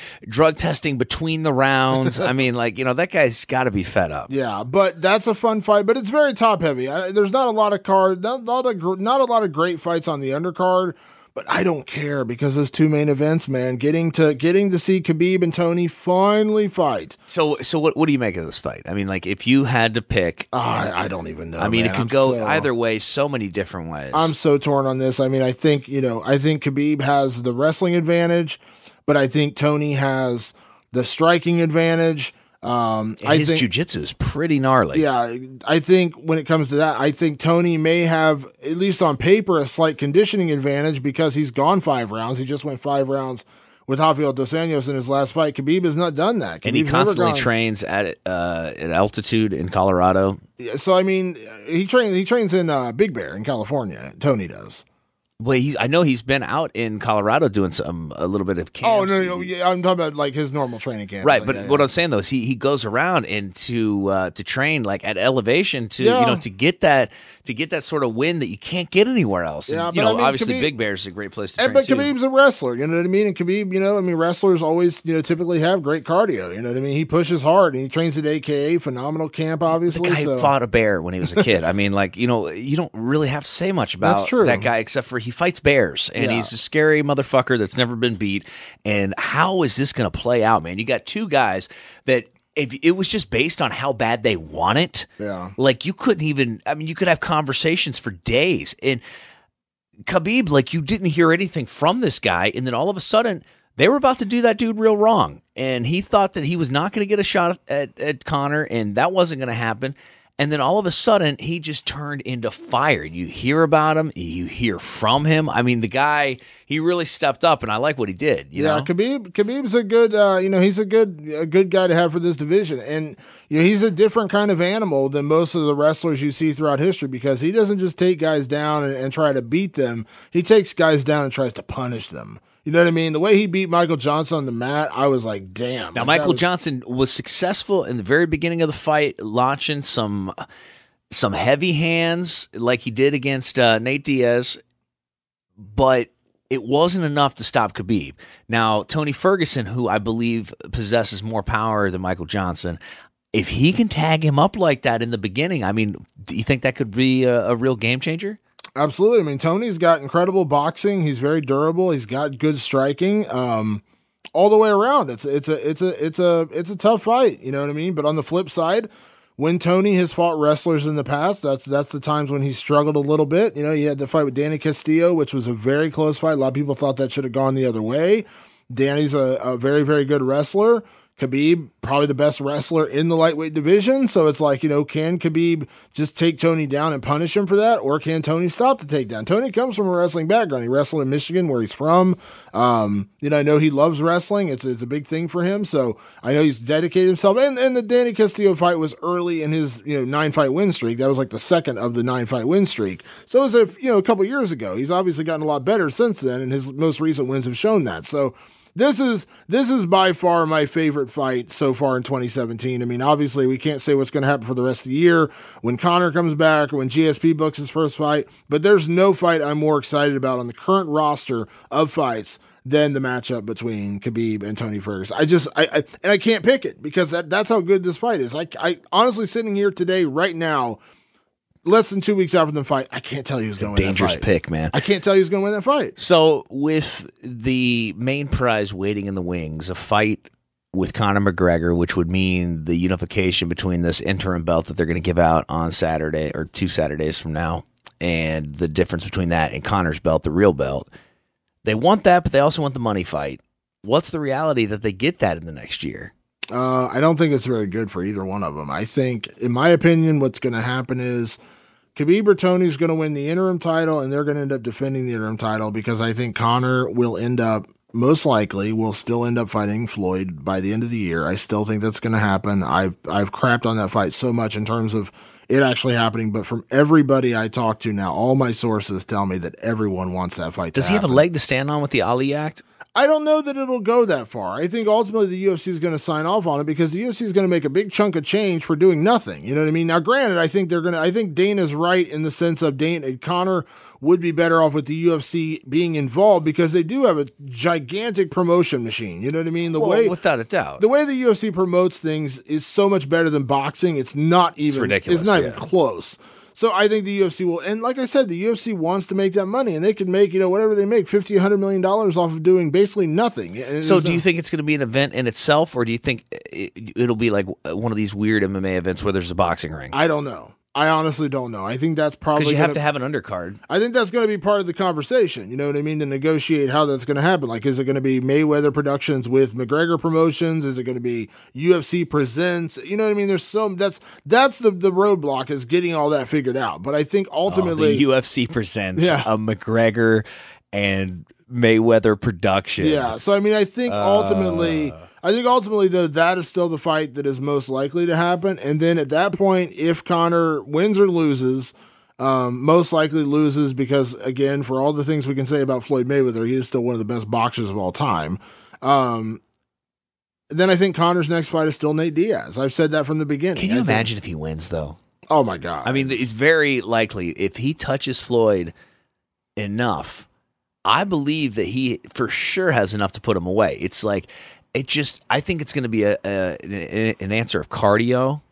between the rounds. I mean, that guy's got to be fed up. Yeah, but that's a fun fight. But it's very top-heavy. There's not a lot of not a lot of great fights on the undercard. But I don't care because those two main events, man, getting to see Khabib and Tony finally fight. So what do you make of this fight? I mean, if you had to pick, I don't even know. I mean, it could go either way, so many different ways. I'm so torn on this. I mean, I think Khabib has the wrestling advantage, but I think Tony has the striking advantage. His jiu-jitsu is pretty gnarly. Yeah, I think when it comes to that, I think Tony may have, at least on paper, a slight conditioning advantage because he's gone 5 rounds. He just went 5 rounds with Rafael Dos Anjos in his last fight. Khabib has not done that. And he constantly trains at altitude in Colorado. Yeah, so, I mean, he trains in Big Bear in California. Tony does. Well, I know he's been out in Colorado doing a little bit of camps. Oh no, yeah, I'm talking about like his normal training camp. Right, like but that, what yeah. I'm saying though is he goes around and to train like at elevation to to get that sort of win that you can't get anywhere else. And, Yeah, but I mean, obviously Khabib, Big Bear's a great place to train but too. Khabib's a wrestler, you know what I mean? And Khabib, wrestlers always, typically have great cardio. You know what I mean? He pushes hard and he trains at AKA, phenomenal camp, obviously. The guy fought a bear when he was a kid. I mean, like, you don't really have to say much about that guy except for he fights bears and he's a scary motherfucker that's never been beat. And how is this going to play out, man? You got two guys that if it was just based on how bad they want it, like you couldn't even, you could have conversations for days. And Khabib, like you didn't hear anything from this guy. And then all of a sudden they were about to do that dude real wrong. And he thought that he was not going to get a shot at Conor and that wasn't going to happen. And then all of a sudden, he just turned into fire. You hear about him. You hear from him. I mean, the guy, he really stepped up, and I like what he did. You know? Khabib's a good, he's a good guy to have for this division. And, he's a different kind of animal than most of the wrestlers you see throughout history because he doesn't just take guys down and try to beat them. He takes guys down and tries to punish them. You know what I mean? The way he beat Michael Johnson on the mat, I was like, damn. Now, Michael Johnson was successful in the very beginning of the fight, launching some heavy hands like he did against Nate Diaz, but it wasn't enough to stop Khabib. Now, Tony Ferguson, who I believe possesses more power than Michael Johnson, if he can tag him up like that in the beginning, I mean, do you think that could be a real game changer? Absolutely. I mean, Tony's got incredible boxing. He's very durable. He's got good striking. All the way around. It's a tough fight. You know what I mean? But on the flip side, when Tony has fought wrestlers in the past, that's the times when he struggled a little bit. He had the fight with Danny Castillo, which was a very close fight. A lot of people thought that should have gone the other way. Danny's a very, very good wrestler. Khabib, probably the best wrestler in the lightweight division. So it's like, can Khabib just take Tony down and punish him for that? Or can Tony stop the takedown? Tony comes from a wrestling background. He wrestled in Michigan where he's from. I know he loves wrestling. It's a big thing for him. So I know he's dedicated himself. And the Danny Castillo fight was early in his, 9-fight win streak. That was like the second of the 9-fight win streak. So it was a couple years ago. He's obviously gotten a lot better since then. And his most recent wins have shown that. So This is by far my favorite fight so far in 2017. I mean, obviously, we can't say what's going to happen for the rest of the year when Conor comes back or when GSP books his first fight, but there's no fight I'm more excited about on the current roster of fights than the matchup between Khabib and Tony Ferguson. I can't pick it because that's how good this fight is. I honestly, sitting here today, right now, less than 2 weeks after the fight, I can't tell you who's going to win that fight. Dangerous pick, man. I can't tell you who's going to win that fight. So with the main prize waiting in the wings, a fight with Conor McGregor, which would mean the unification between this interim belt that they're going to give out on Saturday or 2 Saturdays from now, and the difference between that and Conor's belt, the real belt. They want that, but they also want the money fight. What's the reality that they get that in the next year? I don't think it's very good for either one of them. I think, in my opinion, what's going to happen is Khabib or Tony's going to win the interim title, and they're going to end up defending the interim title because I think Conor will most likely still end up fighting Floyd by the end of the year. I still think that's going to happen. I've crapped on that fight so much in terms of it actually happening, but from everybody I talk to now, all my sources tell me that everyone wants that fight to happen. Does he have a leg to stand on with the Ali Act? I don't know that it'll go that far. I think ultimately the UFC is going to sign off on it because the UFC is going to make a big chunk of change for doing nothing. You know what I mean? Now, granted, I think Dana's right in the sense of Conor would be better off with the UFC being involved because they do have a gigantic promotion machine. You know what I mean? Without a doubt. The way the UFC promotes things is so much better than boxing. It's ridiculous. It's not even close. So I think the UFC will, and like I said, the UFC wants to make that money, and they can make, whatever they make, $50, $100 million off of doing basically nothing. So do you think it's going to be an event in itself, or do you think it'll be like one of these weird MMA events where there's a boxing ring? I don't know. I honestly don't know. I think that's probably because you have to have an undercard. I think that's going to be part of the conversation. You know what I mean? To negotiate how that's going to happen. Like, is it going to be Mayweather Productions with McGregor Promotions? Is it going to be UFC Presents? You know what I mean? There's that's the roadblock is getting all that figured out. But I think ultimately the UFC Presents a McGregor and Mayweather Production. Yeah. So I mean, I think ultimately, though, that is still the fight that is most likely to happen. And then at that point, if Conor wins or loses, Most likely loses because, again, for all the things we can say about Floyd Mayweather, he is still one of the best boxers of all time. Then I think Conor's next fight is still Nate Diaz. I've said that from the beginning. Can you imagine if he wins, though? Oh, my God. I mean, it's very likely if he touches Floyd enough, I believe that he for sure has enough to put him away. It's like, I think it's going to be an answer of cardio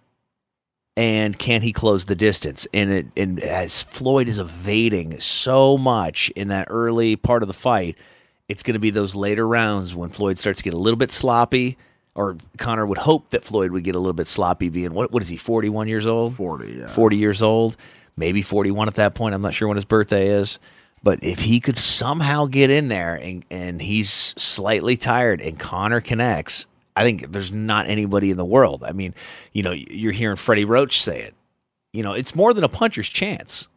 and can he close the distance? And as Floyd is evading so much in that early part of the fight, it's going to be those later rounds when Floyd starts to get a little bit sloppy, or Conor would hope that Floyd would get a little bit sloppy being, what is he, 41 years old? 40, yeah. 40 years old, maybe 41 at that point. I'm not sure when his birthday is. But if he could somehow get in there and he's slightly tired and Conor connects, I think there's not anybody in the world. I mean, you're hearing Freddie Roach say it. It's more than a puncher's chance.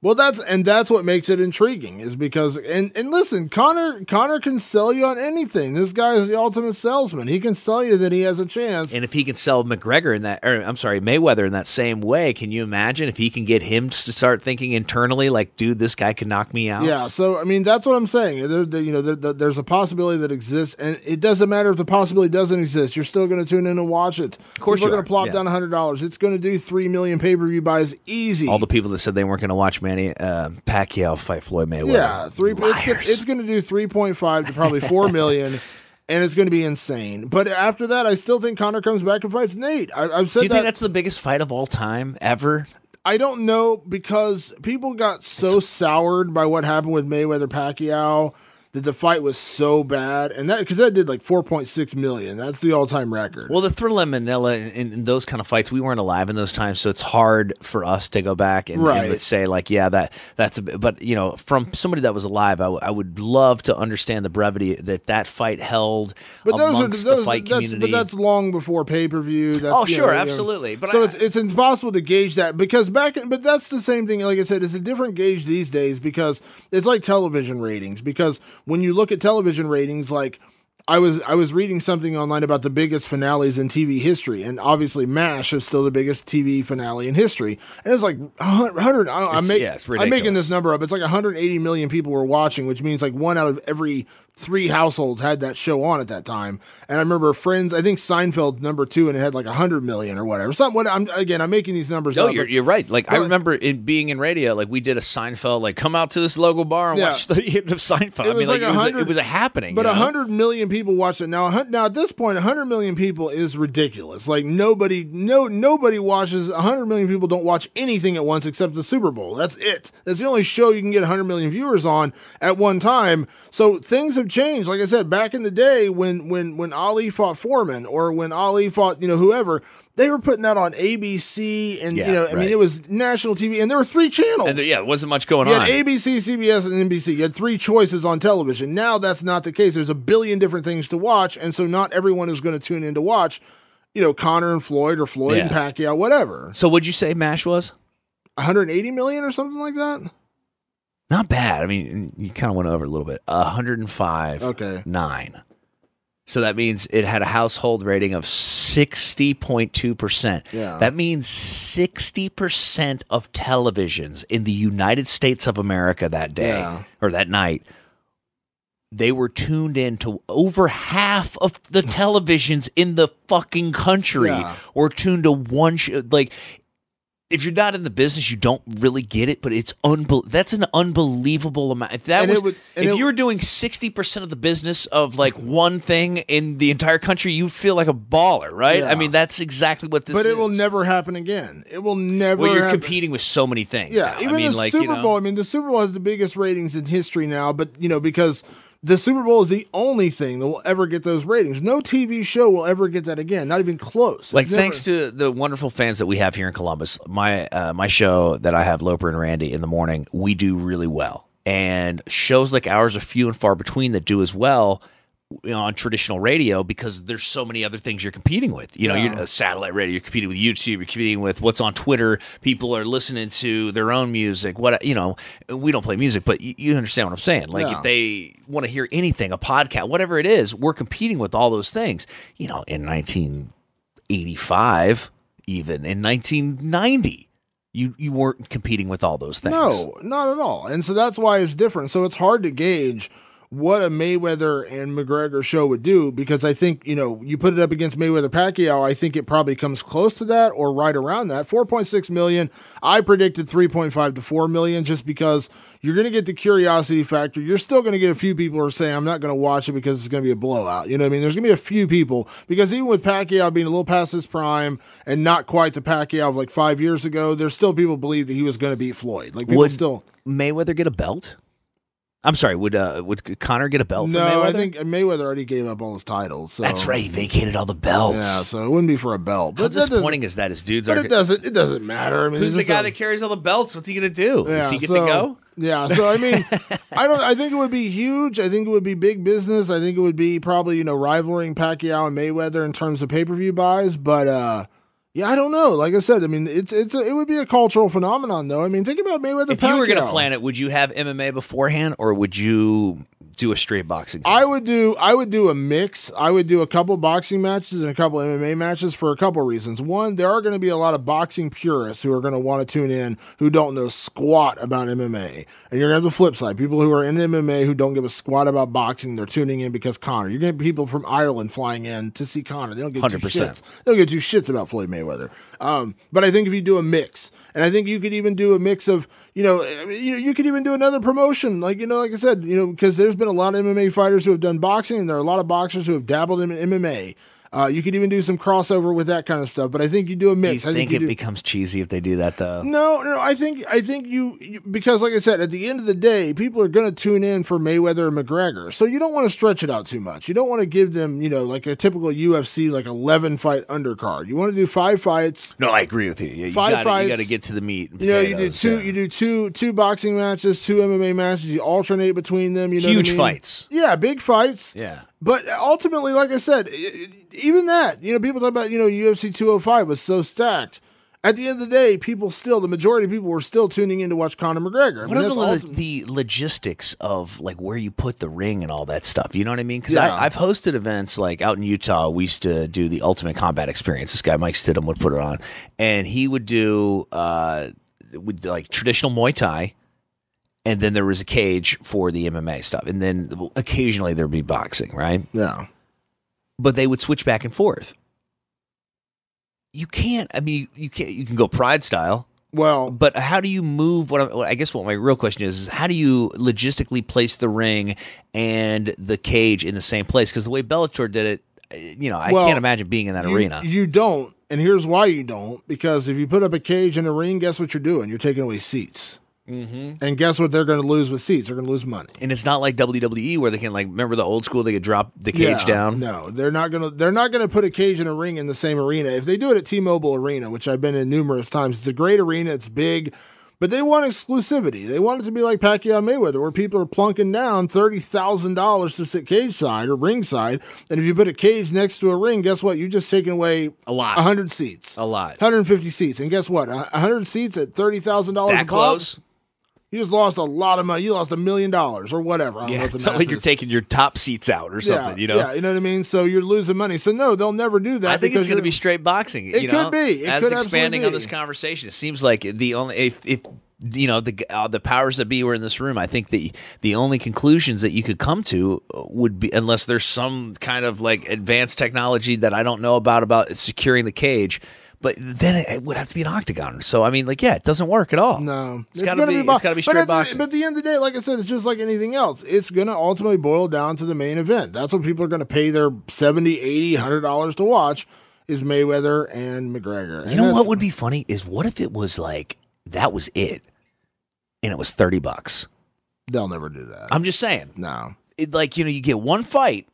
Well, that's what makes it intriguing is because and listen, Conor can sell you on anything. This guy is the ultimate salesman. He can sell you that he has a chance. And if he can sell Mayweather in that same way, can you imagine if he can get him to start thinking internally like, dude, this guy can knock me out? Yeah. So I mean, that's what I'm saying. There's a possibility that exists, and it doesn't matter if the possibility doesn't exist. You're still going to tune in and watch it. Of course, you're going to plop down $100. It's going to do 3 million pay-per-view buys easy. All the people that said they weren't going to watch Manny Pacquiao fight Floyd Mayweather. Yeah, it's going to do 3.5 to probably 4 million, and it's going to be insane. But after that, I still think Conor comes back and fights Nate. I've said. Do you think that's the biggest fight of all time ever? I don't know because people got so soured by what happened with Mayweather Pacquiao that the fight was so bad, and that because that did like 4.6 million. That's the all-time record. Well, the thrill in Manila in those kind of fights, we weren't alive in those times, so it's hard for us to go back and say like, yeah, that's a bit. But from somebody that was alive, I would love to understand the brevity that fight held amongst the fight community. But that's long before pay-per-view. Oh, sure, absolutely. But so it's impossible to gauge that because but that's the same thing. Like I said, it's a different gauge these days because it's like television ratings because when you look at television ratings, like I was reading something online about the biggest finales in TV history, and obviously MASH is still the biggest TV finale in history. And it's like 100. I'm making this number up. It's like 180 million people were watching, which means like 1 out of every 3 households had that show on at that time. And I remember Friends, I think Seinfeld number 2, and it had like 100 million or whatever. I'm making these numbers up. You're right. Like I remember being in radio, like we did a Seinfeld, like come out to this local bar and watch the end of Seinfeld. It was a happening. But 100 million people watched it. Now at this point, 100 million people is ridiculous. Like nobody watches, 100 million people don't watch anything at once except the Super Bowl. That's it. That's the only show you can get 100 million viewers on at one time. So things have changed. Like I said, back in the day when Ali fought Foreman or when Ali fought, whoever, they were putting that on ABC and, I mean, it was national TV and there were 3 channels. And there wasn't much going on. You had ABC, CBS, and NBC. You had 3 choices on television. Now that's not the case. There's a billion different things to watch. And so not everyone is going to tune in to watch, Conor and Floyd or Floyd and Pacquiao, whatever. So what'd you say MASH was? 180 million or something like that? Not bad. I mean, you kind of went over a little bit. 105. Okay. 9. So that means it had a household rating of 60.2%. Yeah. That means 60% of televisions in the United States of America that day or that night, they were tuned in to over half of the televisions in the fucking country were tuned to one show. Like, if you're not in the business, you don't really get it, but it's that's an unbelievable amount. If you were doing 60% of the business of like one thing in the entire country, you feel like a baller, right? Yeah. I mean, that's exactly what this is. But it will never happen again. It will never. Well, you're competing with so many things. Yeah, now. even the Super Bowl. I mean, the Super Bowl has the biggest ratings in history now, but because the Super Bowl is the only thing that will ever get those ratings. No TV show will ever get that again. Not even close. Thanks to the wonderful fans that we have here in Columbus, my show that I have, Loper and Randy, in the morning, we do really well. And shows like ours are few and far between that do as well on traditional radio because there's so many other things you're competing with. You're satellite radio, you're competing with YouTube, you're competing with what's on Twitter. People are listening to their own music. We don't play music, but you understand what I'm saying. Like if they want to hear anything, a podcast, whatever it is, we're competing with all those things. In 1985, even in 1990. You weren't competing with all those things. No, not at all. And so that's why it's different. So it's hard to gauge what a Mayweather and McGregor show would do, because I think, you put it up against Mayweather-Pacquiao, I think it probably comes close to that or right around that. 4.6 million. I predicted 3.5 to 4 million, just because you're going to get the curiosity factor. You're still going to get a few people who are saying, I'm not going to watch it because it's going to be a blowout. You know what I mean? There's going to be a few people, because even with Pacquiao being a little past his prime and not quite the Pacquiao of like 5 years ago, there's still people believe that he was going to beat Floyd. Like, people still. Mayweather get a belt? I'm sorry, would Conor get a belt from Mayweather? No, I think Mayweather already gave up all his titles. So. That's right, he vacated all the belts. Yeah, so it wouldn't be for a belt. How disappointing is that? His dudes but are. It doesn't matter. I mean, who's the guy that carries all the belts? What's he gonna do? Yeah, Does he get to go? Yeah, so I mean, I think it would be huge. I think it would be big business. I think it would be probably, rivaling Pacquiao and Mayweather in terms of pay-per-view buys, but yeah, I don't know. Like I said, I mean, it would be a cultural phenomenon, though. I mean, think about Mayweather. If you were going to plan it, would you have MMA beforehand, or would you do a straight boxing? I would do a mix. I would do a couple boxing matches and a couple MMA matches for a couple reasons. One, there are going to be a lot of boxing purists who are going to want to tune in who don't know squat about MMA. And you're going to have the flip side. People who are in MMA who don't give a squat about boxing, they're tuning in because Conor. You're going to have people from Ireland flying in to see Conor. They don't give 100%. two shits. They don't give two shits about Floyd Mayweather. But I think if you do a mix, and I think you could even do a mix of, you could even do another promotion, like I said, because there's been a lot of MMA fighters who have done boxing, and there are a lot of boxers who have dabbled in MMA. You could even do some crossover with that kind of stuff, but I think you do a mix. Do you think it becomes cheesy if they do that, though? No. I think you because, like I said, at the end of the day, people are going to tune in for Mayweather and McGregor, so you don't want to stretch it out too much. You don't want to give them, like a typical UFC, like 11 fight undercard. You want to do 5 fights. No, I agree with you. You 5 fights. You got to get to the meat. And potatoes, you do two boxing matches, 2 MMA matches. You alternate between them. You know huge what I mean? Fights. Yeah, big fights. Yeah. But ultimately, like I said, even that, people talk about, UFC 205 was so stacked. At the end of the day, the majority of people were still tuning in to watch Conor McGregor. What are the logistics of like where you put the ring and all that stuff? You know what I mean? Because I've hosted events like out in Utah. We used to do the Ultimate Combat Experience. This guy, Mike Stidham, would put it on. And he would do with like traditional Muay Thai. And then there was a cage for the MMA stuff. And then occasionally there'd be boxing, right? Yeah. But they would switch back and forth. You can't, you can go Pride style. Well, but how do you move? I guess what my real question is how do you logistically place the ring and the cage in the same place? Because the way Bellator did it, I can't imagine being in that arena. You don't. And here's why you don't. Because if you put up a cage in a ring, guess what you're doing? You're taking away seats. Mm-hmm. And guess what they're going to lose with seats? They're going to lose money. And it's not like WWE where they can remember the old school, they could drop the cage down. No, they're not going to put a cage in a ring in the same arena. If they do it at T-Mobile Arena, which I've been in numerous times, it's a great arena, it's big, but they want exclusivity. They want it to be like Pacquiao and Mayweather, where people are plunking down $30,000 to sit cage side or ringside. And if you put a cage next to a ring, guess what? You've just taken away a lot, 100 seats, 150 seats, and guess what? 100 seats at $30,000. That close. You just lost a lot of money. You lost $1 million or whatever. It's not like you're taking your top seats out or something, Yeah, you know what I mean? So you're losing money. So no, they'll never do that. I think it's going to be straight boxing. It could be. As expanding on this conversation, it seems like the only if the powers that be were in this room, I think the only conclusions that you could come to would be, unless there's some kind of like advanced technology that I don't know about securing the cage. But then it would have to be an octagon. So, it doesn't work at all. No. It's got to be straight boxing. But at the end of the day, like I said, it's just like anything else. It's going to ultimately boil down to the main event. That's what people are going to pay their $70, $80, $100 to watch is Mayweather and McGregor. And you know what would be funny is what if it was like that was it and it was $30? They'll never do that. I'm just saying. No. You get one fight.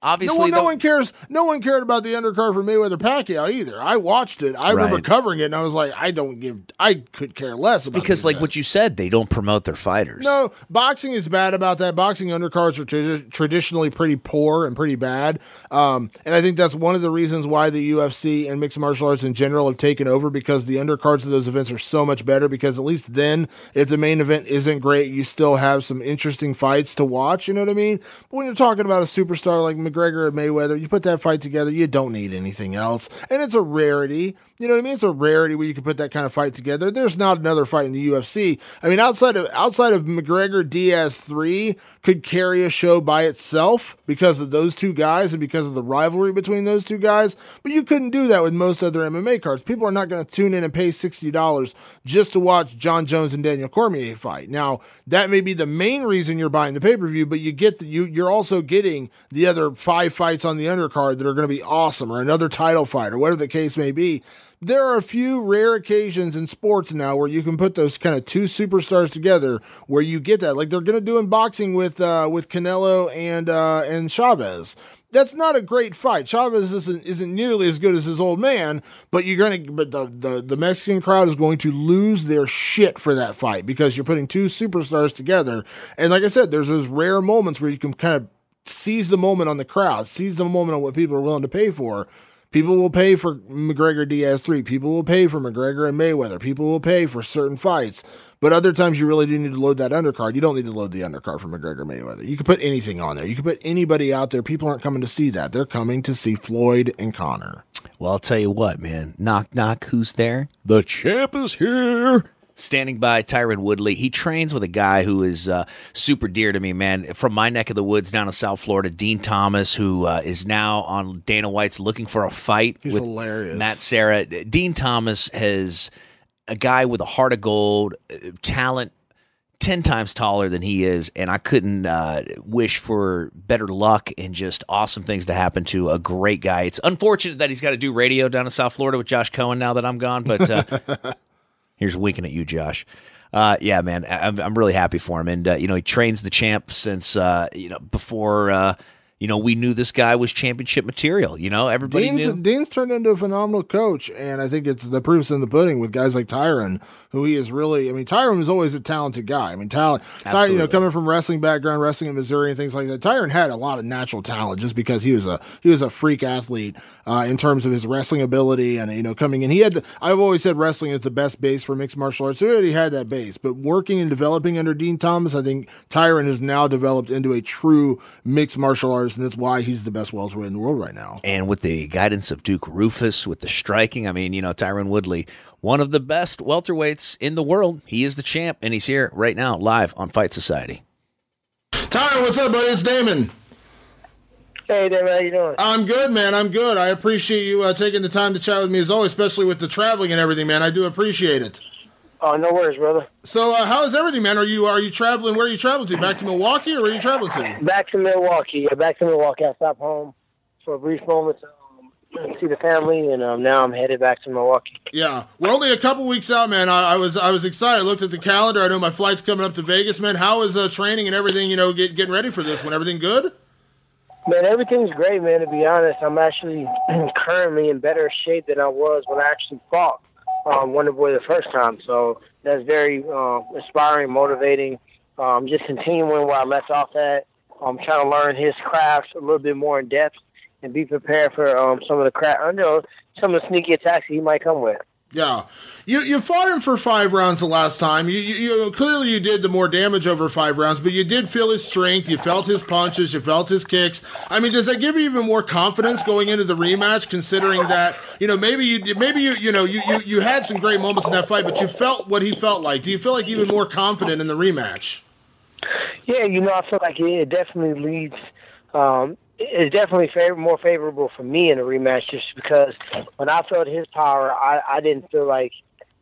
Obviously, no one cares. No one cared about the undercard for Mayweather Pacquiao either. I watched it. I remember covering it, and I was like, I could care less about because, like what you said, they don't promote their fighters. No, boxing is bad about that. Boxing undercards are traditionally pretty poor and pretty bad, and I think that's one of the reasons why the UFC and mixed martial arts in general have taken over because the undercards of those events are so much better. Because at least then, if the main event isn't great, you still have some interesting fights to watch. You know what I mean? But when you're talking about a superstar like McGregor McGregor and Mayweather, you put that fight together, you don't need anything else. And it's a rarity. You know what I mean? It's a rarity where you can put that kind of fight together. There's not another fight in the UFC. I mean, outside of McGregor, Diaz 3 could carry a show by itself because of those two guys and because of the rivalry between those two guys. But you couldn't do that with most other MMA cards. People are not going to tune in and pay $60 just to watch John Jones and Daniel Cormier fight. Now, that may be the main reason you're buying the pay-per-view, but you're also getting the other 5 fights on the undercard that are going to be awesome, or another title fight, or whatever the case may be. There are a few rare occasions in sports now where you can put those kind of two superstars together where you get that. Like they're going to do in boxing with Canelo and Chavez. That's not a great fight. Chavez isn't nearly as good as his old man, but the Mexican crowd is going to lose their shit for that fight because you're putting two superstars together. And like I said, there's those rare moments where you can kind of seize the moment on the crowd, seize the moment on what people are willing to pay for. People will pay for McGregor Diaz 3. People will pay for McGregor and Mayweather. People will pay for certain fights. But other times you really do need to load that undercard. You don't need to load the undercard for McGregor Mayweather. You can put anything on there. You can put anybody out there. People aren't coming to see that. They're coming to see Floyd and Conor. Well, I'll tell you what, man. Knock, knock, who's there? The champ is here. Standing by Tyron Woodley. He trains with a guy who is super dear to me, man. From my neck of the woods down in South Florida, Dean Thomas, who is now on Dana White's Looking for a Fight. He's with hilarious. Matt Serra. Dean Thomas has a guy with a heart of gold, talent 10 times taller than he is, and I couldn't wish for better luck and just awesome things to happen to a great guy. It's unfortunate that he's got to do radio down in South Florida with Josh Cohen now that I'm gone, but here's winking at you, Josh. Yeah, man, I'm really happy for him. And, he trains the champ since, before, we knew this guy was championship material. Everybody knew. Dean's turned into a phenomenal coach, and I think it's the proof's in the pudding with guys like Tyron, who he is really. I mean, Tyron was always a talented guy. I mean, Tyron, coming from wrestling background, wrestling in Missouri and things like that. Tyron had a lot of natural talent just because he was a freak athlete in terms of his wrestling ability and coming in. I've always said wrestling is the best base for mixed martial arts. So he already had that base, but working and developing under Dean Thomas, I think Tyron has now developed into a true mixed martial artist, and that's why he's the best welterweight in the world right now. And with the guidance of Duke Rufus, with the striking, I mean, Tyron Woodley, one of the best welterweights in the world. He is the champ, and he's here right now, live on Fight Society. Tyron, what's up, buddy? It's Damon. Hey, Damon, how you doing? I'm good, man. I'm good. I appreciate you taking the time to chat with me as always, especially with the traveling and everything, man. I do appreciate it. Oh, no worries, brother. So, how is everything, man? Are you traveling? Where are you traveling to? Back to Milwaukee, or where are you traveling to? Back to Milwaukee. Yeah, back to Milwaukee. I stopped home for a brief moment to see the family, and now I'm headed back to Milwaukee. Yeah, we're only a couple weeks out, man. I was excited. I looked at the calendar. I know my flight's coming up to Vegas, man. How is training and everything? Getting ready for this one. Everything good? Man, everything's great, man. To be honest, I'm actually currently in better shape than I was when I actually fought Wonderboy the first time. So that's very inspiring, motivating. Just continuing where I left off at. I'm trying to learn his craft a little bit more in depth and be prepared for some of the sneaky attacks he might come with. Yeah, you fought him for 5 rounds the last time. You clearly you did the more damage over 5 rounds, but you did feel his strength. You felt his punches. You felt his kicks. I mean, does that give you even more confidence going into the rematch? Considering that maybe you had some great moments in that fight, but you felt what he felt like. Do you feel like even more confident in the rematch? Yeah, I feel like it definitely leads. It's definitely more favorable for me in a rematch, just because when I felt his power, I didn't feel like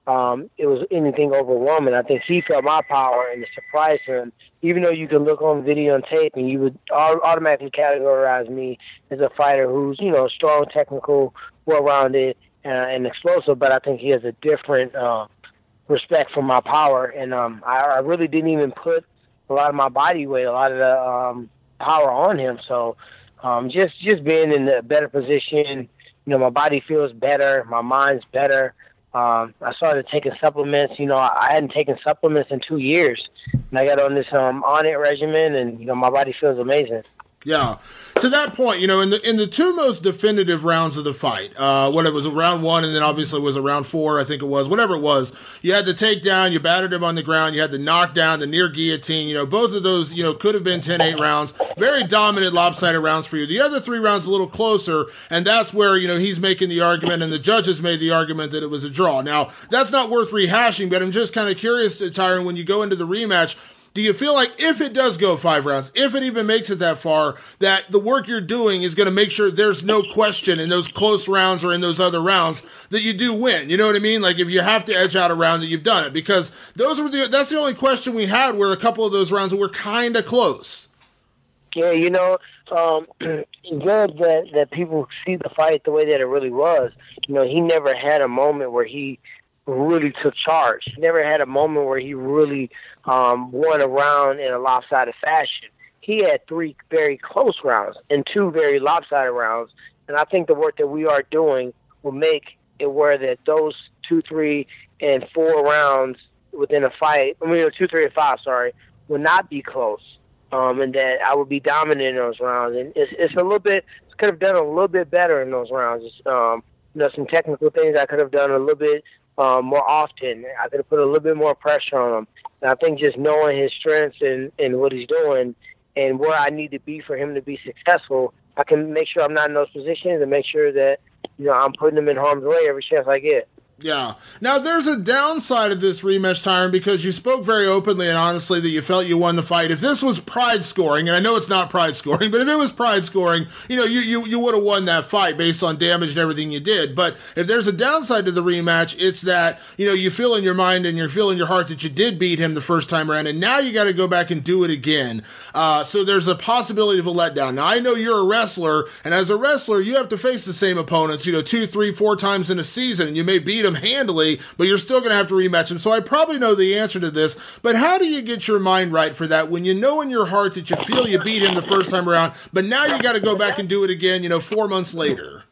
it was anything overwhelming. I think he felt my power, and it surprised him. Even though you can look on video and tape, and you would automatically categorize me as a fighter who's strong, technical, well-rounded, and explosive, but I think he has a different respect for my power, and I really didn't even put a lot of my body weight, a lot of the power on him. So just being in a better position, my body feels better, my mind's better. I started taking supplements. I hadn't taken supplements in 2 years, and I got on this on-it regimen, and my body feels amazing. Yeah. To that point, in the two most definitive rounds of the fight, when it was round 1 and then obviously it was round 4, I think it was, whatever it was, you had the takedown, you battered him on the ground, you had the knockdown, the near guillotine, both of those, could have been 10-8 rounds, very dominant, lopsided rounds for you. The other 3 rounds a little closer, and that's where, he's making the argument and the judges made the argument that it was a draw. Now, that's not worth rehashing, but I'm just kind of curious, Tyron, when you go into the rematch, do you feel like if it does go 5 rounds, if it even makes it that far, that the work you're doing is going to make sure there's no question in those close rounds or in those other rounds that you do win? You know what I mean? Like if you have to edge out a round, that you've done it, because that's the only question we had were a couple of those rounds that were kind of close. Yeah, good that people see the fight the way that it really was. He never had a moment where he really took charge. He never had a moment where he really won a round in a lopsided fashion. He had 3 very close rounds and 2 very lopsided rounds. And I think the work that we are doing will make it where that those 2, 3, and 4 rounds within a fight, 2, 3, and 5, will not be close. And that I will be dominant in those rounds. And it's a little bit, could have done a little bit better in those rounds. Some technical things I could have done a little bit more often. I could have put a little bit more pressure on him. And I think just knowing his strengths and what he's doing and where I need to be for him to be successful, I can make sure I'm not in those positions and make sure that, I'm putting him in harm's way every chance I get. Yeah. Now, there's a downside of this rematch, Tyron, because you spoke very openly and honestly that you felt you won the fight. If this was pride scoring, and I know it's not pride scoring, but if it was pride scoring, you would have won that fight based on damage and everything you did. But if there's a downside to the rematch, it's that, you feel in your mind and you feel in your heart that you did beat him the first time around, and now you got to go back and do it again. So there's a possibility of a letdown. Now, I know you're a wrestler, and as a wrestler, you have to face the same opponents, 2, 3, 4 times in a season, and you may beat them handily, but you're still going to have to rematch them. So I probably know the answer to this, but how do you get your mind right for that when you know in your heart that you feel you beat him the first time around, but now you got to go back and do it again, 4 months later?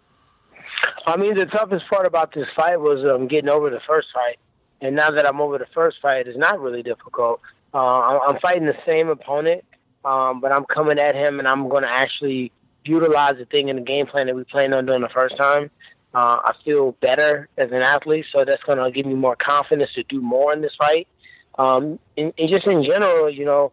I mean, the toughest part about this fight was getting over the first fight. And now that I'm over the first fight, it's not really difficult. I'm fighting the same opponent, but I'm coming at him and I'm going to actually utilize the thing in the game plan that we planned on doing the first time. I feel better as an athlete, so that's going to give me more confidence to do more in this fight. And just in general,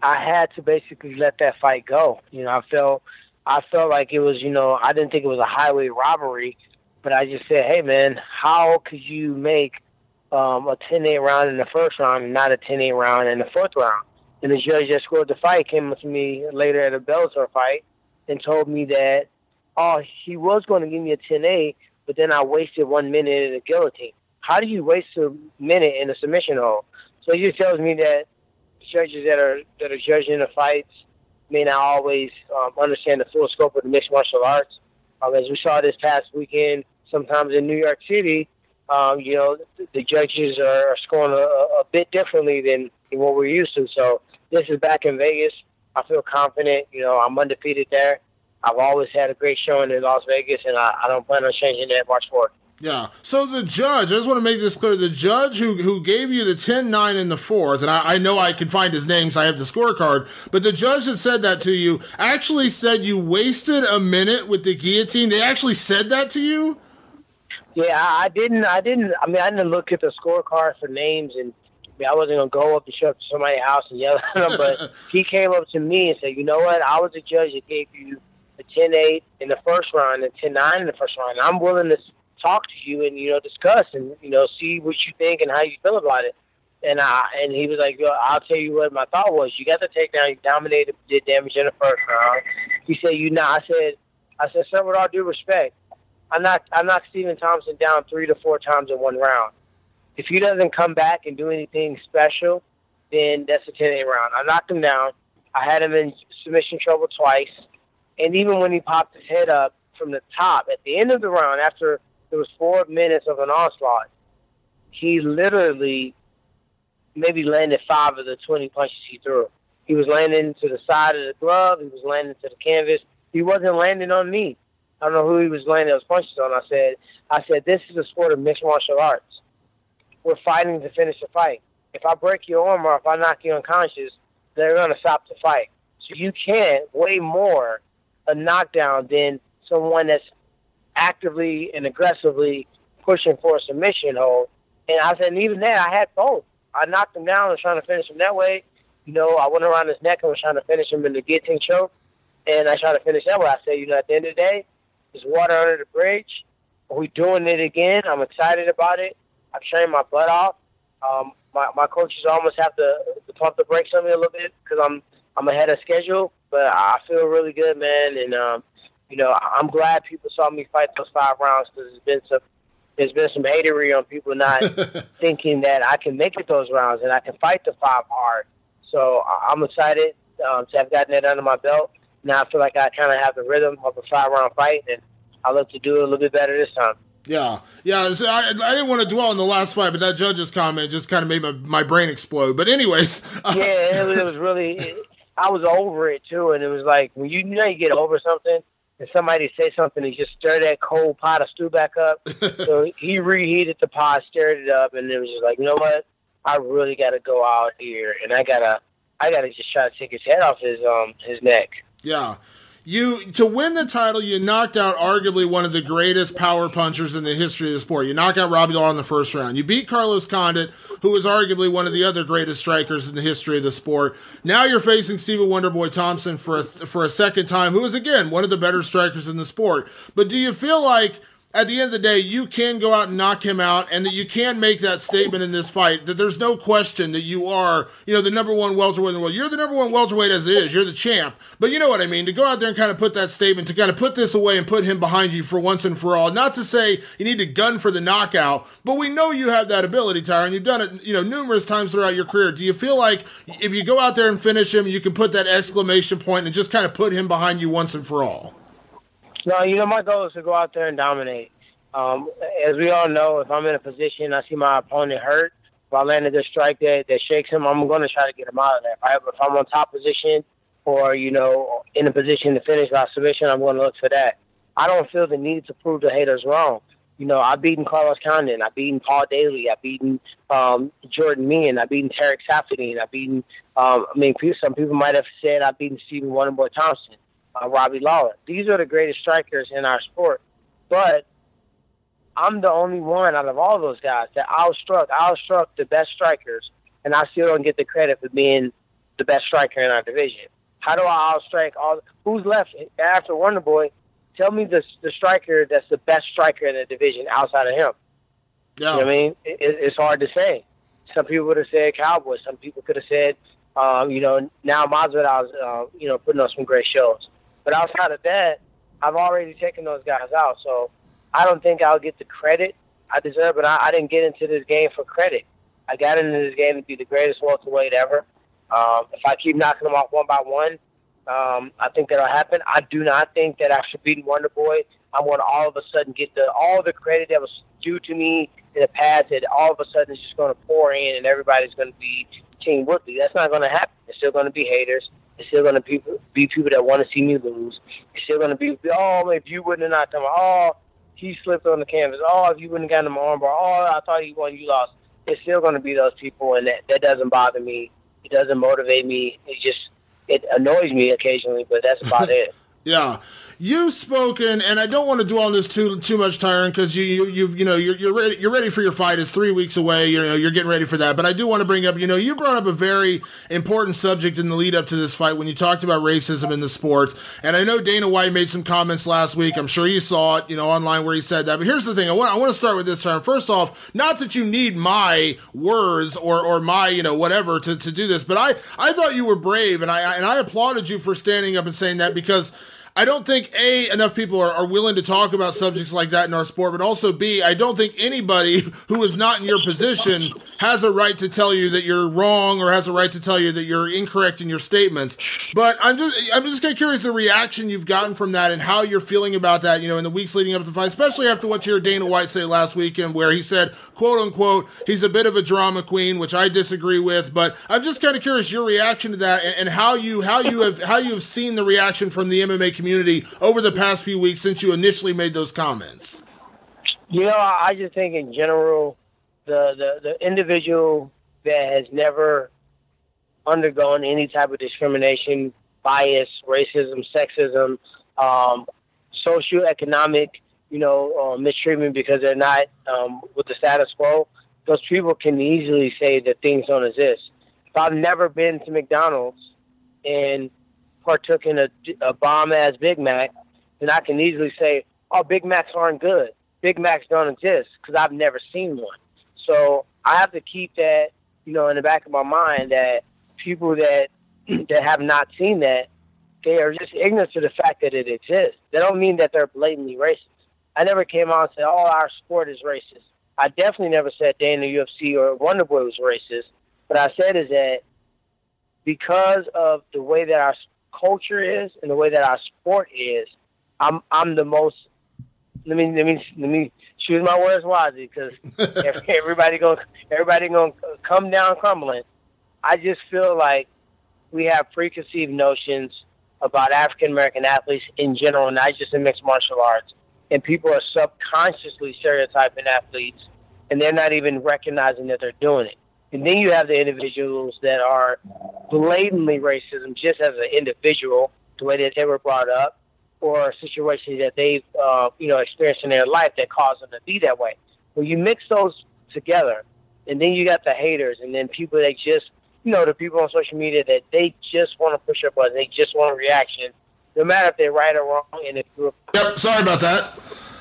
I had to basically let that fight go. I felt like it was, I didn't think it was a highway robbery, but I just said, hey, man, how could you make a 10-8 round in the first round and not a 10-8 round in the fourth round? And the judge that scored the fight came up to me later at a Bellator fight and told me that, he was going to give me a 10-8, but then I wasted 1 minute in a guillotine. How do you waste a minute in a submission hold? So he just tells me that judges that are judging the fights may not always understand the full scope of the mixed martial arts. As we saw this past weekend, sometimes in New York City, the judges are scoring a bit differently than what we're used to. So this is back in Vegas. I feel confident. I'm undefeated there. I've always had a great showing in Las Vegas, and I don't plan on changing that March 4th. Yeah. So the judge, I just want to make this clear, the judge who gave you the 10-9 in the fourth, and I know I can find his name because I have the scorecard, but the judge that said that to you actually said you wasted a minute with the guillotine. They actually said that to you? Yeah, I didn't look at the scorecard for names, and I wasn't going to go up and show up to somebody's house and yell at them, but he came up to me and said, you know what, I was the judge that gave you the 10-8 in the first round and 10-9 in the first round. I'm willing to talk to you and, discuss and, see what you think and how you feel about it. And he was like, I'll tell you what my thought was. You got the takedown, you dominated, did damage in the first round. He said, I said, sir, with all due respect, I knocked Stephen Thompson down 3 to 4 times in one round. If he doesn't come back and do anything special, then that's a 10-8 round. I knocked him down. I had him in submission trouble twice. And even when he popped his head up from the top, at the end of the round, after there was 4 minutes of an onslaught, he literally maybe landed 5 of the 20 punches he threw. He was landing to the side of the glove. He was landing to the canvas. He wasn't landing on me. I don't know who he was landing those punches on. I said, this is a sport of mixed martial arts. We're fighting to finish the fight. If I break your arm or if I knock you unconscious, they're going to stop the fight. So you can't weigh more a knockdown than someone that's actively and aggressively pushing for a submission hold. And I said, and even then, I had both. I knocked him down and was trying to finish him that way. I went around his neck and was trying to finish him in the guillotine choke. And I tried to finish that way. I said, at the end of the day, there's water under the bridge. We're doing it again. I'm excited about it. I've trained my butt off. My coaches almost have to pump the brakes on me a little bit because I'm ahead of schedule. But I feel really good, man. And, I'm glad people saw me fight those 5 rounds because there's been some hatery on people not thinking that I can make it those rounds and I can fight the 5 hard. So I'm excited to have gotten that under my belt. Now I feel like I kind of have the rhythm of a 5-round fight, and I look to do it a little bit better this time. Yeah. So I didn't want to dwell on the last fight, but that judge's comment just kind of made my brain explode. But anyways. Yeah, it was really I was over it, too, and it was like when you get over something, and somebody say something, he just stir that cold pot of stew back up. So he reheated the pot, stirred it up, and it was just like, you know what? I really got to go out here, and I gotta just try to take his head off his neck. Yeah. To win the title, you knocked out arguably one of the greatest power punchers in the history of the sport. You knocked out Robbie Lawler in the first round. You beat Carlos Condit, who was arguably one of the other greatest strikers in the history of the sport. Now you're facing Stephen Wonderboy Thompson for a second time, who is, again, one of the better strikers in the sport. But do you feel like, at the end of the day, you can go out and knock him out, and that you can make that statement in this fight, that there's no question that you are, the number one welterweight in the world. You're the number one welterweight as it is. You're the champ. But you know what I mean? To go out there and kind of put that statement, to kind of put this away and put him behind you for once and for all. Not to say you need to gun for the knockout, but we know you have that ability, Tyron. You've done it, numerous times throughout your career. Do you feel like if you go out there and finish him, you can put that exclamation point and just kind of put him behind you once and for all? No, my goal is to go out there and dominate. As we all know, if I'm in a position, I see my opponent hurt, if I land a good strike that shakes him, I'm going to try to get him out of there. If I'm on top position or, in a position to finish by submission, I'm going to look for that. I don't feel the need to prove the haters wrong. I've beaten Carlos Condit, I've beaten Paul Daly, I've beaten Jordan Meehan, I've beaten Tarek Saffiedine, I've beaten, some people might have said I've beaten Stephen Wonderboy Thompson, Robbie Lawler. These are the greatest strikers in our sport. But I'm the only one out of all those guys that outstruck the best strikers, and I still don't get the credit for being the best striker in our division. How do I outstrike who's left after Wonderboy? Tell me the striker that's the best striker in the division outside of him. Yeah. You know what I mean? It's hard to say. Some people would have said Cowboys. Some people could have said, now Masvidal's, putting on some great shows. But outside of that, I've already taken those guys out, so I don't think I'll get the credit I deserve, but I didn't get into this game for credit. I got into this game to be the greatest welterweight ever. If I keep knocking them off one by one, I think that'll happen. I do not think that after beating Wonderboy, I'm going to all of a sudden get all the credit that was due to me in the past, that all of a sudden it's just going to pour in and everybody's going to be Team Woodley. That's not going to happen. It's still going to be haters. It's still going to be people that want to see me lose. It's still going to be, if you wouldn't have knocked him, he slipped on the canvas. If you wouldn't have gotten him an armbar. I thought he won, you lost. It's still going to be those people, and that doesn't bother me. It doesn't motivate me. It annoys me occasionally, but that's about it. Yeah. You've spoken, and I don't want to dwell on this too much, Tyron, because you're ready for your fight. It's 3 weeks away. You're getting ready for that. But I do want to bring up, you brought up a very important subject in the lead up to this fight when you talked about racism in the sport. And I know Dana White made some comments last week. I'm sure you saw it, online where he said that. But here's the thing. I want to start with this, Tyron. First off, not that you need my words or my, whatever to do this, but I thought you were brave, and I applauded you for standing up and saying that, because I don't think, A, enough people are willing to talk about subjects like that in our sport, but also, B, I don't think anybody who is not in your position has a right to tell you that you're wrong or has a right to tell you that you're incorrect in your statements. But I'm just kind of curious the reaction you've gotten from that and how you're feeling about that, in the weeks leading up to the fight, especially after what you heard Dana White say last weekend, where he said, quote unquote, he's a bit of a drama queen, which I disagree with. But I'm just kind of curious your reaction to that and how you have seen the reaction from the MMA community over the past few weeks since you initially made those comments. I just think in general, the individual that has never undergone any type of discrimination bias, racism, sexism, socioeconomic, mistreatment because they're not with the status quo, those people can easily say that things don't exist. If I've never been to McDonald's and partook in a bomb-ass Big Mac, then I can easily say, oh, Big Macs aren't good. Big Macs don't exist because I've never seen one. So I have to keep that, in the back of my mind that people that have not seen that, they are just ignorant to the fact that it exists. They don't mean that they're blatantly racist. I never came out and said, oh, our sport is racist. I definitely never said they in the UFC or Wonderboy was racist. What I said is that because of the way that our culture is and the way that our sport is, I'm the most. Let me choose my words wisely because everybody gonna come down crumbling. I just feel like we have preconceived notions about African American athletes in general, not just in mixed martial arts. And people are subconsciously stereotyping athletes, and they're not even recognizing that they're doing it. And then you have the individuals that are blatantly racism just as an individual, the way that they were brought up, or a situation that they've experienced in their life that caused them to be that way. When you mix those together, and then you got the haters, and then people that just, the people on social media that they just want to push their buttons, they just want a reaction, no matter if they're right or wrong. And if you're sorry about that.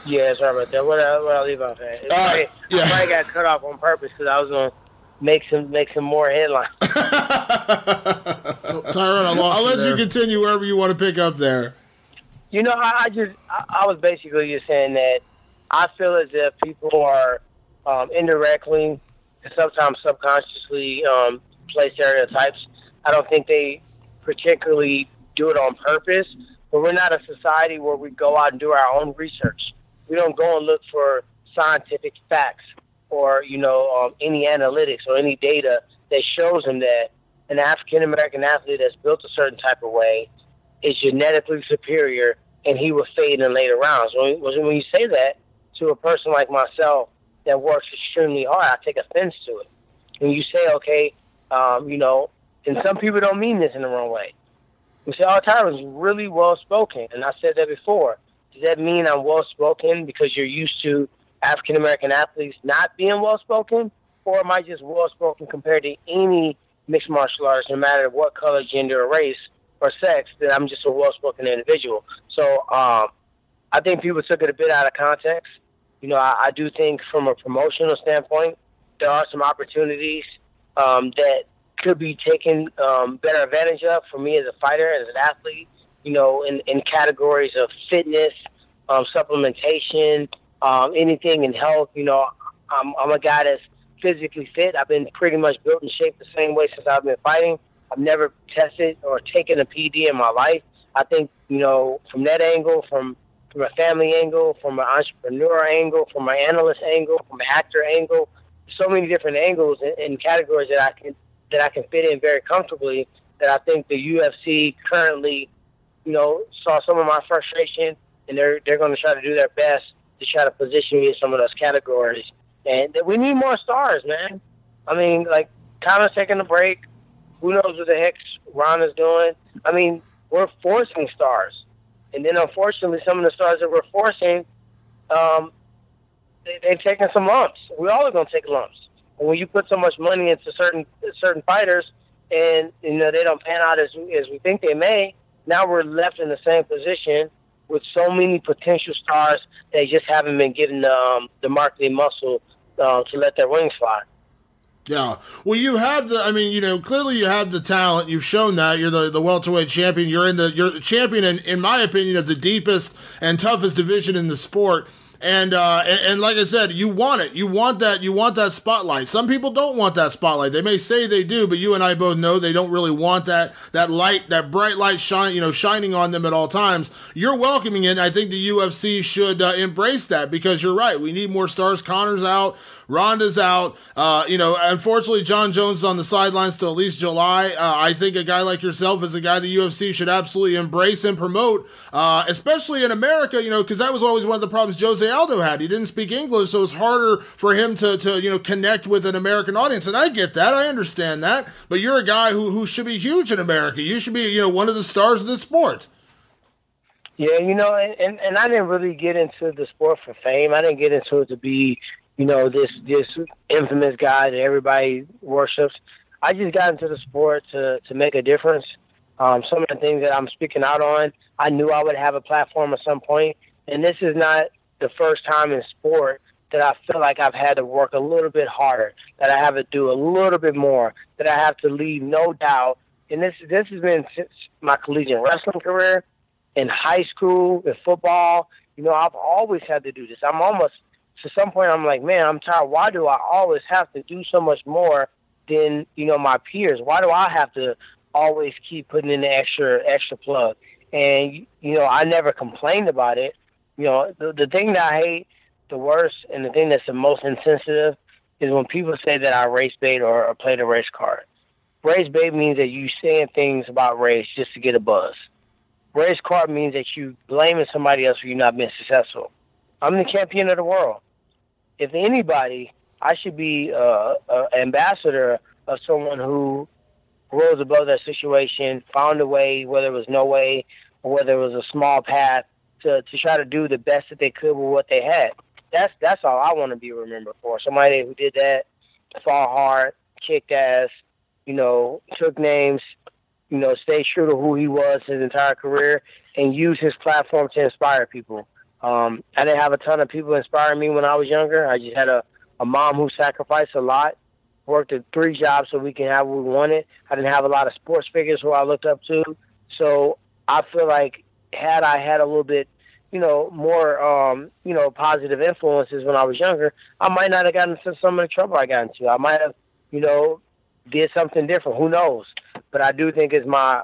Yeah, sorry about that. What I'll leave off at. I probably got cut off on purpose because I was going to make some more headlines. Tyron, I'll let you continue wherever you want to pick up there. I was basically just saying that I feel as if people are indirectly and sometimes subconsciously play stereotypes. I don't think they particularly do it on purpose, but we're not a society where we go out and do our own research. We don't go and look for scientific facts or, any analytics or any data that shows them that an African-American athlete that's built a certain type of way is genetically superior and he will fade in later rounds. When you say that to a person like myself that works extremely hard, I take offense to it. When you say, okay, and some people don't mean this in the wrong way. We say, oh, Tyron's really well-spoken, and I said that before. Does that mean I'm well-spoken because you're used to African-American athletes not being well-spoken, or am I just well-spoken compared to any mixed martial artist, no matter what color, gender, or race, or sex, that I'm just a well-spoken individual? So I think people took it a bit out of context. I do think from a promotional standpoint, there are some opportunities that could be taken better advantage of for me as a fighter, as an athlete, in categories of fitness, supplementation, anything in health. I'm a guy that's physically fit. I've been pretty much built in shape the same way since I've been fighting. I've never tested or taken a PD in my life. I think, from that angle, from a family angle, from an entrepreneur angle, from an analyst angle, from an actor angle, so many different angles and categories that I can fit in very comfortably, that I think the UFC currently, saw some of my frustration, and they're going to try to do their best to try to position me in some of those categories. And we need more stars, man. I mean, like, Conor's taking a break. Who knows what the heck Ronda's doing? I mean, we're forcing stars. And then, unfortunately, some of the stars that we're forcing, they've taken some lumps. We all are going to take lumps. And when you put so much money into certain fighters and, they don't pan out as we think they may, now we're left in the same position with so many potential stars that just haven't been given the marketing muscle to let their wings fly. Yeah. Well, you have clearly you have the talent. You've shown that. You're the welterweight champion. You're the champion, in my opinion, of the deepest and toughest division in the sport. And like I said, you want it. You want that spotlight. Some people don't want that spotlight. They may say they do, but you and I both know they don't really want that light, that bright light shining on them at all times. You're welcoming it. I think the UFC should embrace that, because you're right. We need more stars. Conor's out Ronda's out. Unfortunately, John Jones is on the sidelines till at least July. I think a guy like yourself is a guy the UFC should absolutely embrace and promote, especially in America, because that was always one of the problems Jose Aldo had. He didn't speak English, so it's harder for him to connect with an American audience. And I get that. I understand that. But you're a guy who should be huge in America. You should be, one of the stars of this sport. Yeah, and I didn't really get into the sport for fame. I didn't get into it to be, this infamous guy that everybody worships. I just got into the sport to make a difference. Some of the things that I'm speaking out on, I knew I would have a platform at some point. And this is not the first time in sport that I feel like I've had to work a little bit harder, that I have to do a little bit more, that I have to leave no doubt. And this has been since my collegiate wrestling career, in high school, in football. I've always had to do this. I'm almost, to some point, I'm like, man, I'm tired. Why do I always have to do so much more than, my peers? Why do I have to always keep putting in the extra plug? And, I never complained about it. The thing that I hate the worst and the thing that's the most insensitive is when people say that I race bait or play the race card. Race bait means that you saying things about race just to get a buzz. Race card means that you blaming somebody else for you not being successful. I'm the champion of the world. If anybody, I should be an ambassador of someone who rose above that situation, found a way, whether it was no way or whether it was a small path, to try to do the best that they could with what they had. That's all I want to be remembered for. Somebody who did that, fought hard, kicked ass, took names, stayed true to who he was his entire career and used his platform to inspire people. I didn't have a ton of people inspiring me when I was younger. I just had a mom who sacrificed a lot, worked at 3 jobs so we can have what we wanted. I didn't have a lot of sports figures who I looked up to. So I feel like had I had a little bit, more, positive influences when I was younger, I might not have gotten into some of the trouble I got into. I might have, did something different. Who knows? But I do think it's my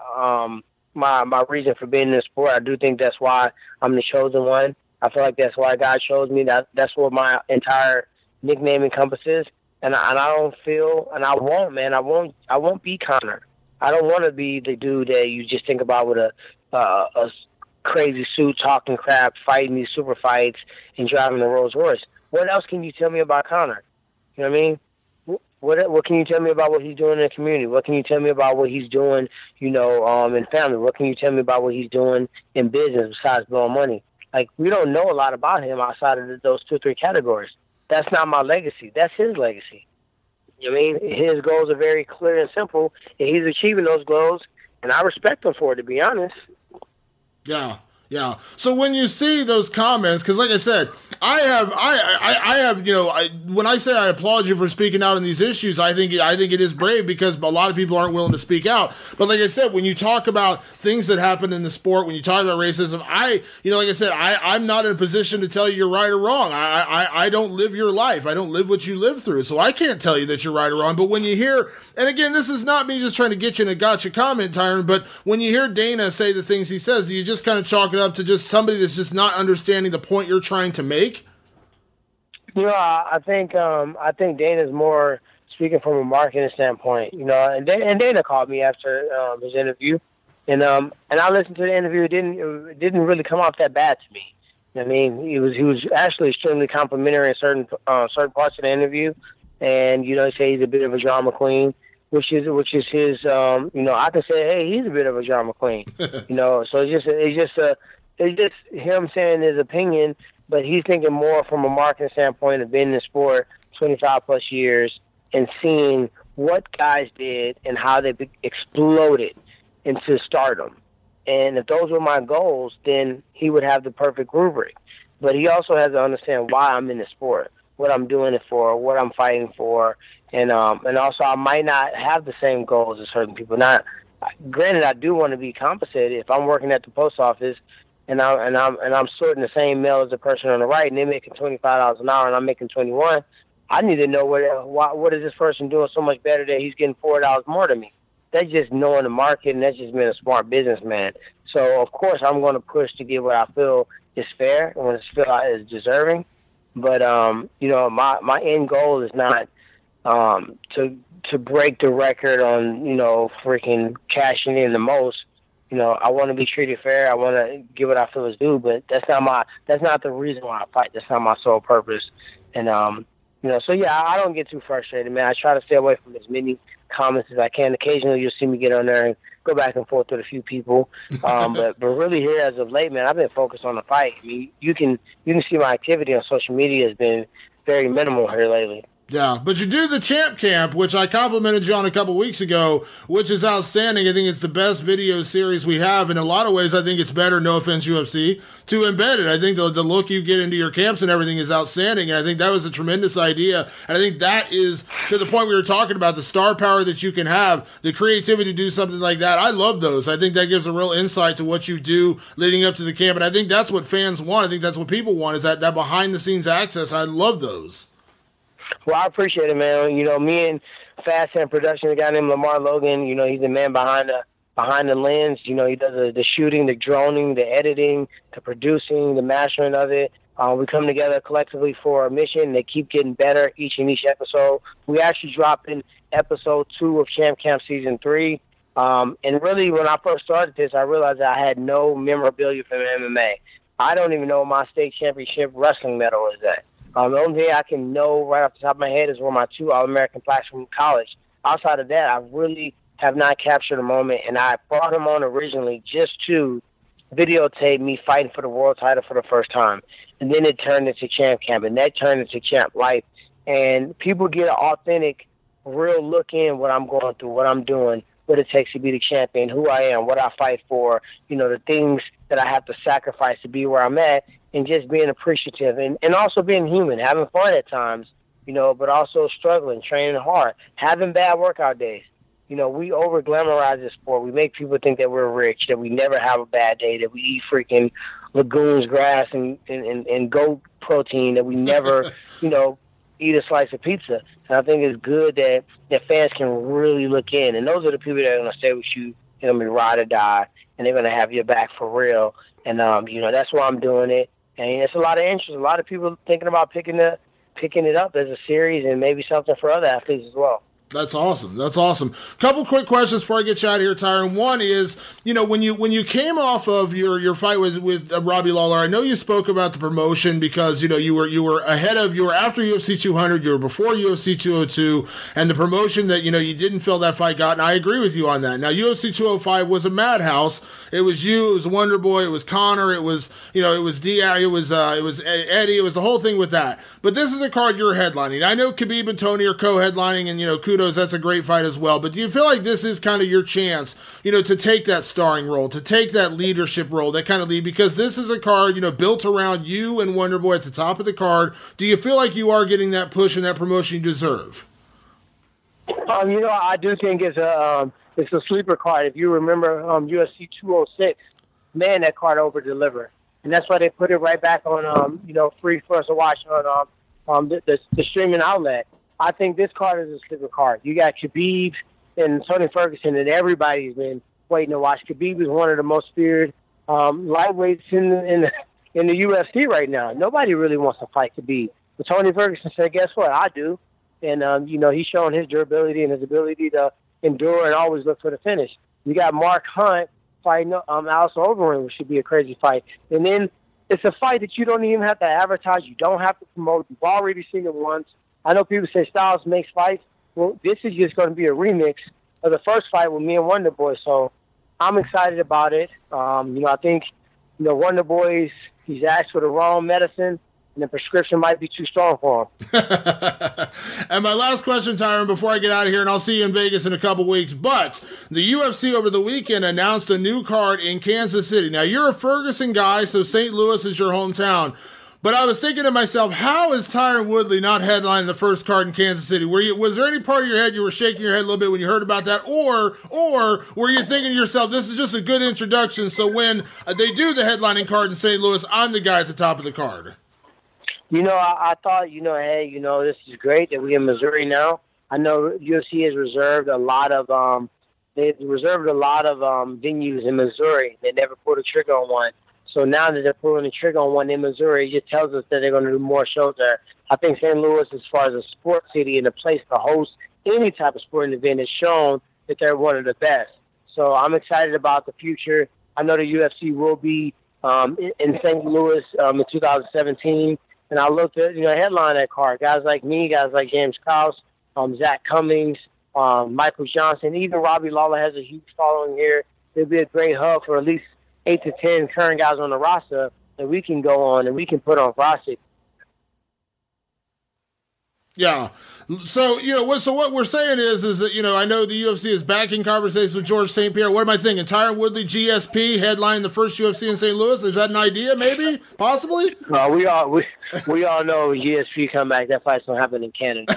reason for being in the sport. I do think that's why I'm the chosen one. I feel like that's why God chose me. That's what my entire nickname encompasses. And I don't feel, and I won't, man. I won't be Conor. I don't want to be the dude that you just think about with a crazy suit, talking crap, fighting these super fights, and driving the Rolls Royce. What else can you tell me about Conor? You know what I mean? What can you tell me about what he's doing in the community? What can you tell me about what he's doing, in family? What can you tell me about what he's doing in business besides blowing money? Like, we don't know a lot about him outside of those 2 or 3 categories. That's not my legacy. That's his legacy. You know what I mean? His goals are very clear and simple, and he's achieving those goals, and I respect him for it, to be honest. Yeah. Yeah. So when you see those comments, because like I said, I have, when I say I applaud you for speaking out on these issues, I think it is brave because a lot of people aren't willing to speak out. But like I said, when you talk about things that happen in the sport, when you talk about racism, I'm not in a position to tell you you're right or wrong. I don't live your life. I don't live what you live through. So I can't tell you that you're right or wrong. But when you hear, and again, this is not me just trying to get you in a gotcha comment, Tyron, but when you hear Dana say the things he says, you just kind of chalk it up to just somebody that's just not understanding the point you're trying to make? I think Dana's more speaking from a marketing standpoint, and Dana called me after his interview, and I listened to the interview. It didn't really come off that bad to me. I mean, he was actually extremely complimentary in certain parts of the interview, and he say he's a bit of a drama queen, which is his. I can say, hey, he's a bit of a drama queen. So it's just him saying his opinion, but he's thinking more from a marketing standpoint of being in the sport 25 plus years and seeing what guys did and how they exploded into stardom. And if those were my goals, then he would have the perfect rubric. But he also has to understand why I'm in the sport, what I'm doing it for, what I'm fighting for, and also I might not have the same goals as certain people. Now, granted, I do want to be compensated. If I'm working at the post office and I'm sorting the same mail as the person on the right, and they're making $25 an hour and I'm making $21, I need to know what is this person doing so much better that he's getting $4 more than me. That's just knowing the market, and that's just being a smart businessman. So, of course, I'm going to push to get what I feel is fair and what I feel is deserving. But my end goal is not to break the record on freaking cashing in the most. I want to be treated fair. I want to give what I feel is due, but that's not the reason why I fight. That's not my sole purpose. And so yeah, I don't get too frustrated, man. I try to stay away from as many comments as I can. Occasionally, you'll see me get on there and go back and forth with a few people. But really, here as of late, man, I've been focused on the fight. I mean, you can see my activity on social media has been very minimal here lately. Yeah, but you do the Champ Camp, which I complimented you on a couple weeks ago, which is outstanding. I think it's the best video series we have. In a lot of ways, I think it's better, no offense, UFC, to embed it. I think the look you get into your camps and everything is outstanding, and I think that was a tremendous idea. And I think that is, to the point we were talking about, the star power that you can have, the creativity to do something like that. I love those. I think that gives a real insight to what you do leading up to the camp, and I think that's what fans want. I think that's what people want, is that behind-the-scenes access. I love those. Well, I appreciate it, man. Me and Fast and Production, a guy named Lamar Logan, he's the man behind the lens. He does the shooting, the droning, the editing, the producing, the mastering of it. We come together collectively for a mission. They keep getting better each episode. We actually dropped in episode 2 of Champ Camp Season 3. And really, when I first started this, I realized that I had no memorabilia from MMA. I don't even know my state championship wrestling medal is at. The only thing I can know right off the top of my head is where my 2 All-American plaques from college. Outside of that, I really have not captured a moment, and I brought him on originally just to videotape me fighting for the world title for the first time. And then it turned into Champ Camp, and that turned into Champ Life. And people get an authentic, real look in what I'm going through, what I'm doing, what it takes to be the champion, who I am, what I fight for, the things that I have to sacrifice to be where I'm at, and just being appreciative and also being human, having fun at times, but also struggling, training hard, having bad workout days. We over-glamorize this sport. We make people think that we're rich, that we never have a bad day, that we eat freaking legumes, grass, and goat protein, that we never, eat a slice of pizza. And I think it's good that fans can really look in. And those are the people that are going to stay with you. They're going to be ride or die, and they're going to have your back for real. And, that's why I'm doing it. And it's a lot of interest. A lot of people thinking about picking it up as a series and maybe something for other athletes as well. That's awesome. That's awesome. Couple quick questions before I get you out of here, Tyron. One is, when you came off of your fight with Robbie Lawler, I know you spoke about the promotion because you were after UFC 200, you were before UFC 202, and the promotion that you didn't feel that fight got, and I agree with you on that. Now UFC 205 was a madhouse. It was you, it was Wonderboy, it was Conor, it was it was Eddie, it was the whole thing with that. But this is a card you're headlining. I know Khabib and Tony are co-headlining, and kudos, that's a great fight as well. But do you feel like this is kind of your chance, to take that starring role, to take that leadership role, that kind of lead? Because this is a card, built around you and Wonderboy at the top of the card. Do you feel like you are getting that push and that promotion you deserve? I do think it's a sleeper card. If you remember UFC 206, man, that card over-delivered. And that's why they put it right back on, free for us to watch on the streaming outlet. I think this card is a sleeper card. You got Khabib and Tony Ferguson, and everybody's been waiting to watch. Khabib is one of the most feared lightweights in the UFC right now. Nobody really wants to fight Khabib. But Tony Ferguson said, guess what? I do. And, he's shown his durability and his ability to endure and always look for the finish. You got Mark Hunt fighting Alistair Overeem, which should be a crazy fight. And then it's a fight that you don't even have to advertise. You don't have to promote. You've already seen it once. I know people say Styles makes fights. Well, this is just going to be a remix of the first fight with me and Wonderboy. So I'm excited about it. I think, Wonderboy's, he's asked for the wrong medicine, and the prescription might be too strong for him. And my last question, Tyron, before I get out of here, and I'll see you in Vegas in a couple weeks, but the UFC over the weekend announced a new card in Kansas City. Now, you're a Ferguson guy, so St. Louis is your hometown. But I was thinking to myself, how is Tyron Woodley not headlining the first card in Kansas City? Was there any part of your head you were shaking your head a little bit when you heard about that? Or were you thinking to yourself, this is just a good introduction, so when they do the headlining card in St. Louis, I'm the guy at the top of the card? I thought, hey, this is great that we're in Missouri now. I know UFC has reserved a lot of venues in Missouri. They never pulled a trigger on one. So now that they're pulling the trigger on one in Missouri, it just tells us that they're going to do more shows there. I think St. Louis, as far as a sports city and a place to host any type of sporting event, has shown that they're one of the best. So I'm excited about the future. I know the UFC will be in St. Louis in 2017. And I looked at, headline that card. Guys like me, guys like James Krause, Zach Cummings, Michael Johnson, even Robbie Lawler has a huge following here. It'll be a great hub for at least 8 to 10 current guys on the roster that we can go on and we can put on roster. Yeah. So, what we're saying is that, I know the UFC is back in conversations with George St. Pierre. What am I thinking? Tyron Woodley, GSP, headline the first UFC in St. Louis. Is that an idea, maybe? Possibly? We all know GSP come back. That fight's going to happen in Canada.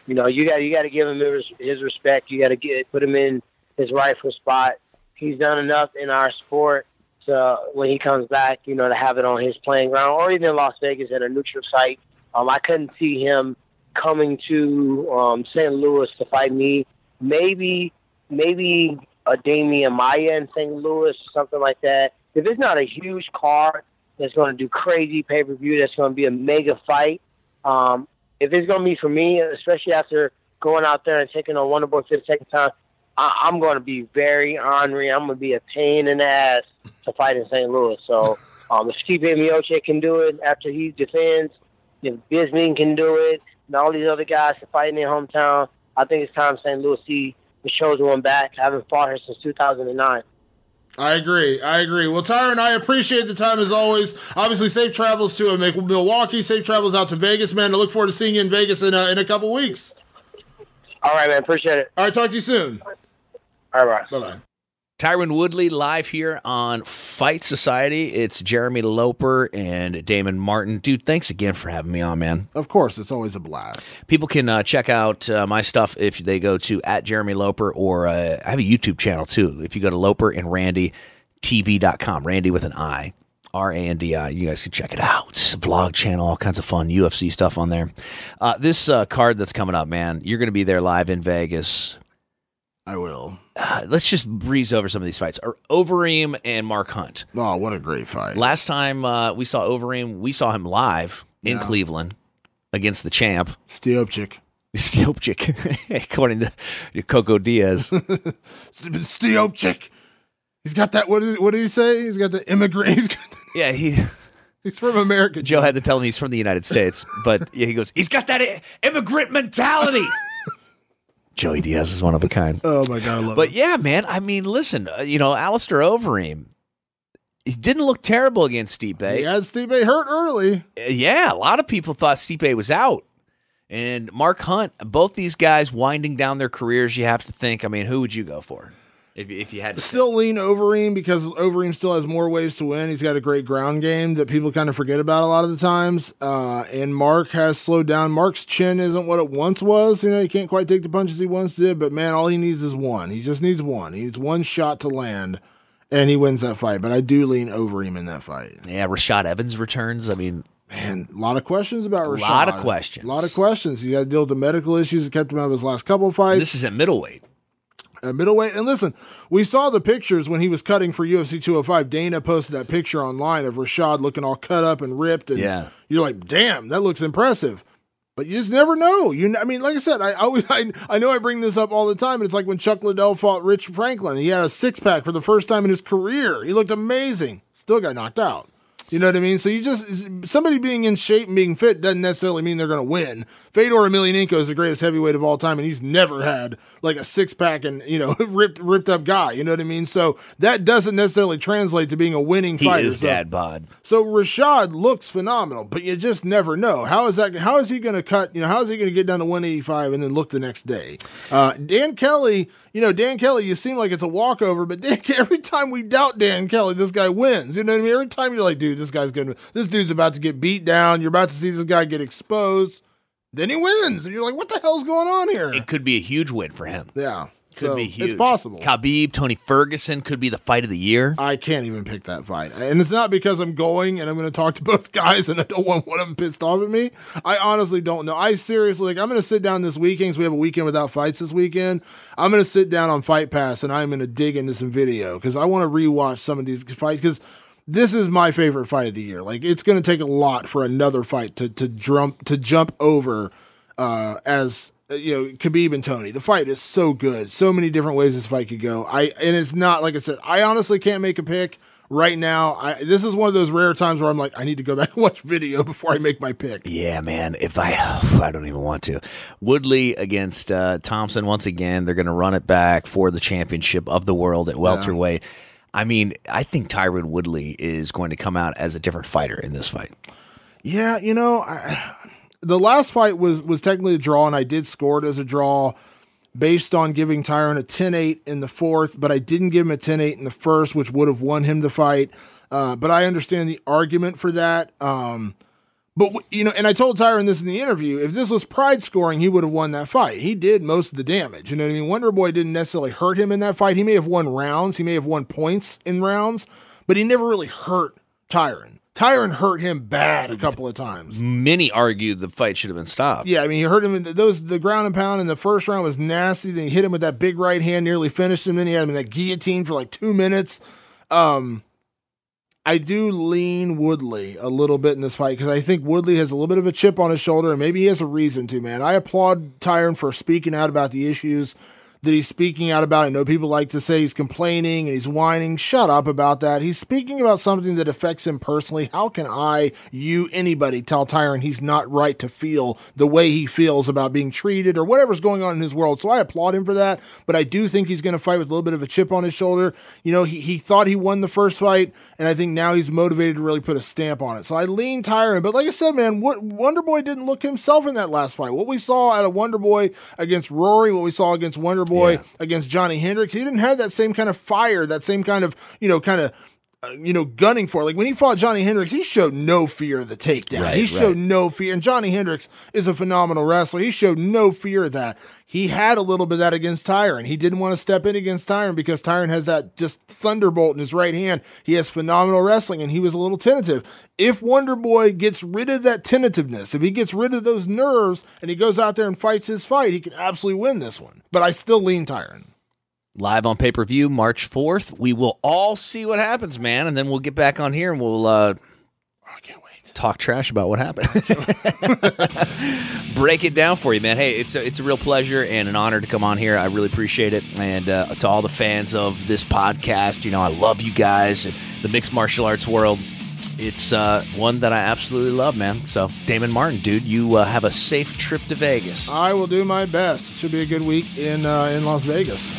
So, you got to give him his respect. You got to put him in his rightful spot. He's done enough in our sport to, when he comes back, to have it on his playing ground or even in Las Vegas at a neutral site. I couldn't see him coming to St. Louis to fight me. Maybe a Damian Maia in St. Louis, something like that. If it's not a huge card that's going to do crazy pay-per-view, that's going to be a mega fight. If it's going to be for me, especially after going out there and taking on Wonderboy for the second time, I'm going to be very ornery. I'm going to be a pain in the ass to fight in St. Louis. So if Stipe Miocic can do it after he defends, if Bisping can do it, and all these other guys to fight in their hometown, I think it's time St. Louis see the chosen one back. I haven't fought her since 2009. I agree. Well, Tyron, I appreciate the time as always. Obviously, safe travels to Milwaukee, safe travels out to Vegas, man. I look forward to seeing you in Vegas in a couple weeks. All right, man. Appreciate it. All right, talk to you soon. All right. Bye-bye. Tyron Woodley live here on Fight Society. It's Jeremy Loper and Damon Martin. Dude, thanks again for having me on, man. Of course, it's always a blast. People can check out my stuff if they go to @JeremyLoper, or I have a YouTube channel too. If you go to LoperandRandyTV.com, Randy with an I, RANDI, you guys can check it out. It's a vlog channel, all kinds of fun UFC stuff on there. This card that's coming up, man, you're going to be there live in Vegas. I will. Let's just breeze over some of these fights. Overeem and Mark Hunt. Oh, what a great fight. Last time we saw Overeem, we saw him live in Cleveland against the champ. Stiopchik, according to Coco Diaz. Stiopchik. He's got that, what did he say? He's got the immigrant. He's from America. Joe had to tell him he's from the United States. But yeah, he goes, he's got that immigrant mentality. Joey Diaz is one of a kind. Oh, my God, I love it. But yeah, man, I mean, listen, Alistair Overeem, he didn't look terrible against Stipe. He had Stipe hurt early. Yeah, a lot of people thought Stipe was out. And Mark Hunt, both these guys winding down their careers, you have to think, I mean, who would you go for? If you had to still lean Overeem, because Overeem still has more ways to win. He's got a great ground game that people kind of forget about a lot of the times. And Mark has slowed down. Mark's chin isn't what it once was. He can't quite take the punches he once did. But, man, all he needs is one. He just needs one. He needs one shot to land, and he wins that fight. But I do lean Overeem in that fight. Yeah, Rashad Evans returns. I mean, man, a lot of questions about Rashad. A lot of questions. He had to deal with the medical issues that kept him out of his last couple of fights. This is at middleweight. Middleweight. And listen, we saw the pictures when he was cutting for UFC 205. Dana posted that picture online of Rashad looking all cut up and ripped. And you're like, damn, that looks impressive. But you just never know. I mean, like I said, I know I bring this up all the time, but it's like when Chuck Liddell fought Rich Franklin. He had a six-pack for the first time in his career. He looked amazing. Still got knocked out. You know what I mean? So somebody being in shape and being fit doesn't necessarily mean they're going to win. Fedor Emelianenko is the greatest heavyweight of all time, and he's never had like a six-pack and, ripped up guy. You know what I mean? So that doesn't necessarily translate to being a winning fighter. He is dad bod. So Rashad looks phenomenal, but you just never know. How is he going to cut? How is he going to get down to 185 and then look the next day? Dan Kelly, you seem like it's a walkover, but every time we doubt Dan Kelly, this guy wins. You know what I mean? Every time you're like, dude, this dude's about to get beat down. You're about to see this guy get exposed. Then he wins. And you're like, what the hell's going on here? It could be a huge win for him. Yeah. Could be huge. It's possible. Khabib, Tony Ferguson could be the fight of the year. I can't even pick that fight. And it's not because I'm going and I'm going to talk to both guys and I don't want one of them pissed off at me. I honestly don't know. I seriously, I'm going to sit down this weekend because we have a weekend without fights this weekend. I'm going to sit down on Fight Pass and I'm going to dig into some video because I want to rewatch some of these fights because this is my favorite fight of the year. It's going to take a lot for another fight to jump over as Khabib and Tony. The fight is so good. So many different ways this fight could go. And it's not, like I said, I honestly can't make a pick right now. This is one of those rare times where I'm like, I need to go back and watch video before I make my pick. Yeah, man. I don't even want to. Woodley against Thompson once again. They're going to run it back for the championship of the world at welterweight. I mean, I think Tyron Woodley is going to come out as a different fighter in this fight. Yeah, the last fight was technically a draw, and I did score it as a draw based on giving Tyron a 10-8 in the fourth, but I didn't give him a 10-8 in the first, which would have won him the fight. But I understand the argument for that. And I told Tyron this in the interview, if this was pride scoring, he would have won that fight. He did most of the damage. You know what I mean? Wonderboy didn't necessarily hurt him in that fight. He may have won rounds. He may have won points in rounds, but he never really hurt Tyron. Tyron hurt him bad a couple of times. Many argued the fight should have been stopped. Yeah, I mean, he hurt him in the ground and pound in the first round was nasty. Then he hit him with that big right hand, nearly finished him. Then he had him in that guillotine for 2 minutes. I do lean Woodley a little bit in this fight because I think Woodley has a little bit of a chip on his shoulder, and maybe he has a reason to, man. I applaud Tyron for speaking out about the issues that he's speaking out about. I know people like to say he's complaining and he's whining. Shut up about that. He's speaking about something that affects him personally. How can anybody tell Tyron he's not right to feel the way he feels about being treated or whatever's going on in his world? So I applaud him for that, but I do think he's going to fight with a little bit of a chip on his shoulder. He thought he won the first fight, and I think now he's motivated to really put a stamp on it. So I lean Tyron, but like I said, man, Wonderboy didn't look himself in that last fight. What we saw out of Wonderboy against Rory, what we saw against Wonderboy against Johnny Hendricks, he didn't have that same kind of fire, that same kind of, gunning for it. When he fought Johnny Hendricks, he showed no fear of the takedown. He showed no fear. And Johnny Hendricks is a phenomenal wrestler. He showed no fear of that. He had a little bit of that against Tyron. He didn't want to step in against Tyron because Tyron has that just thunderbolt in his right hand. He has phenomenal wrestling, and he was a little tentative. If Wonderboy gets rid of that tentativeness, if he gets rid of those nerves and he goes out there and fights his fight, he can absolutely win this one. But I still lean Tyron. Live on pay-per-view March 4th. We will all see what happens, man, and then we'll get back on here and we'll I can't wait. Talk trash about what happened. Break it down for you, man. Hey, it's a real pleasure and an honor to come on here. I really appreciate it. And to all the fans of this podcast, I love you guys. The mixed martial arts world, it's one that I absolutely love, man. So, Damon Martin, dude, you have a safe trip to Vegas. I will do my best. It should be a good week in Las Vegas.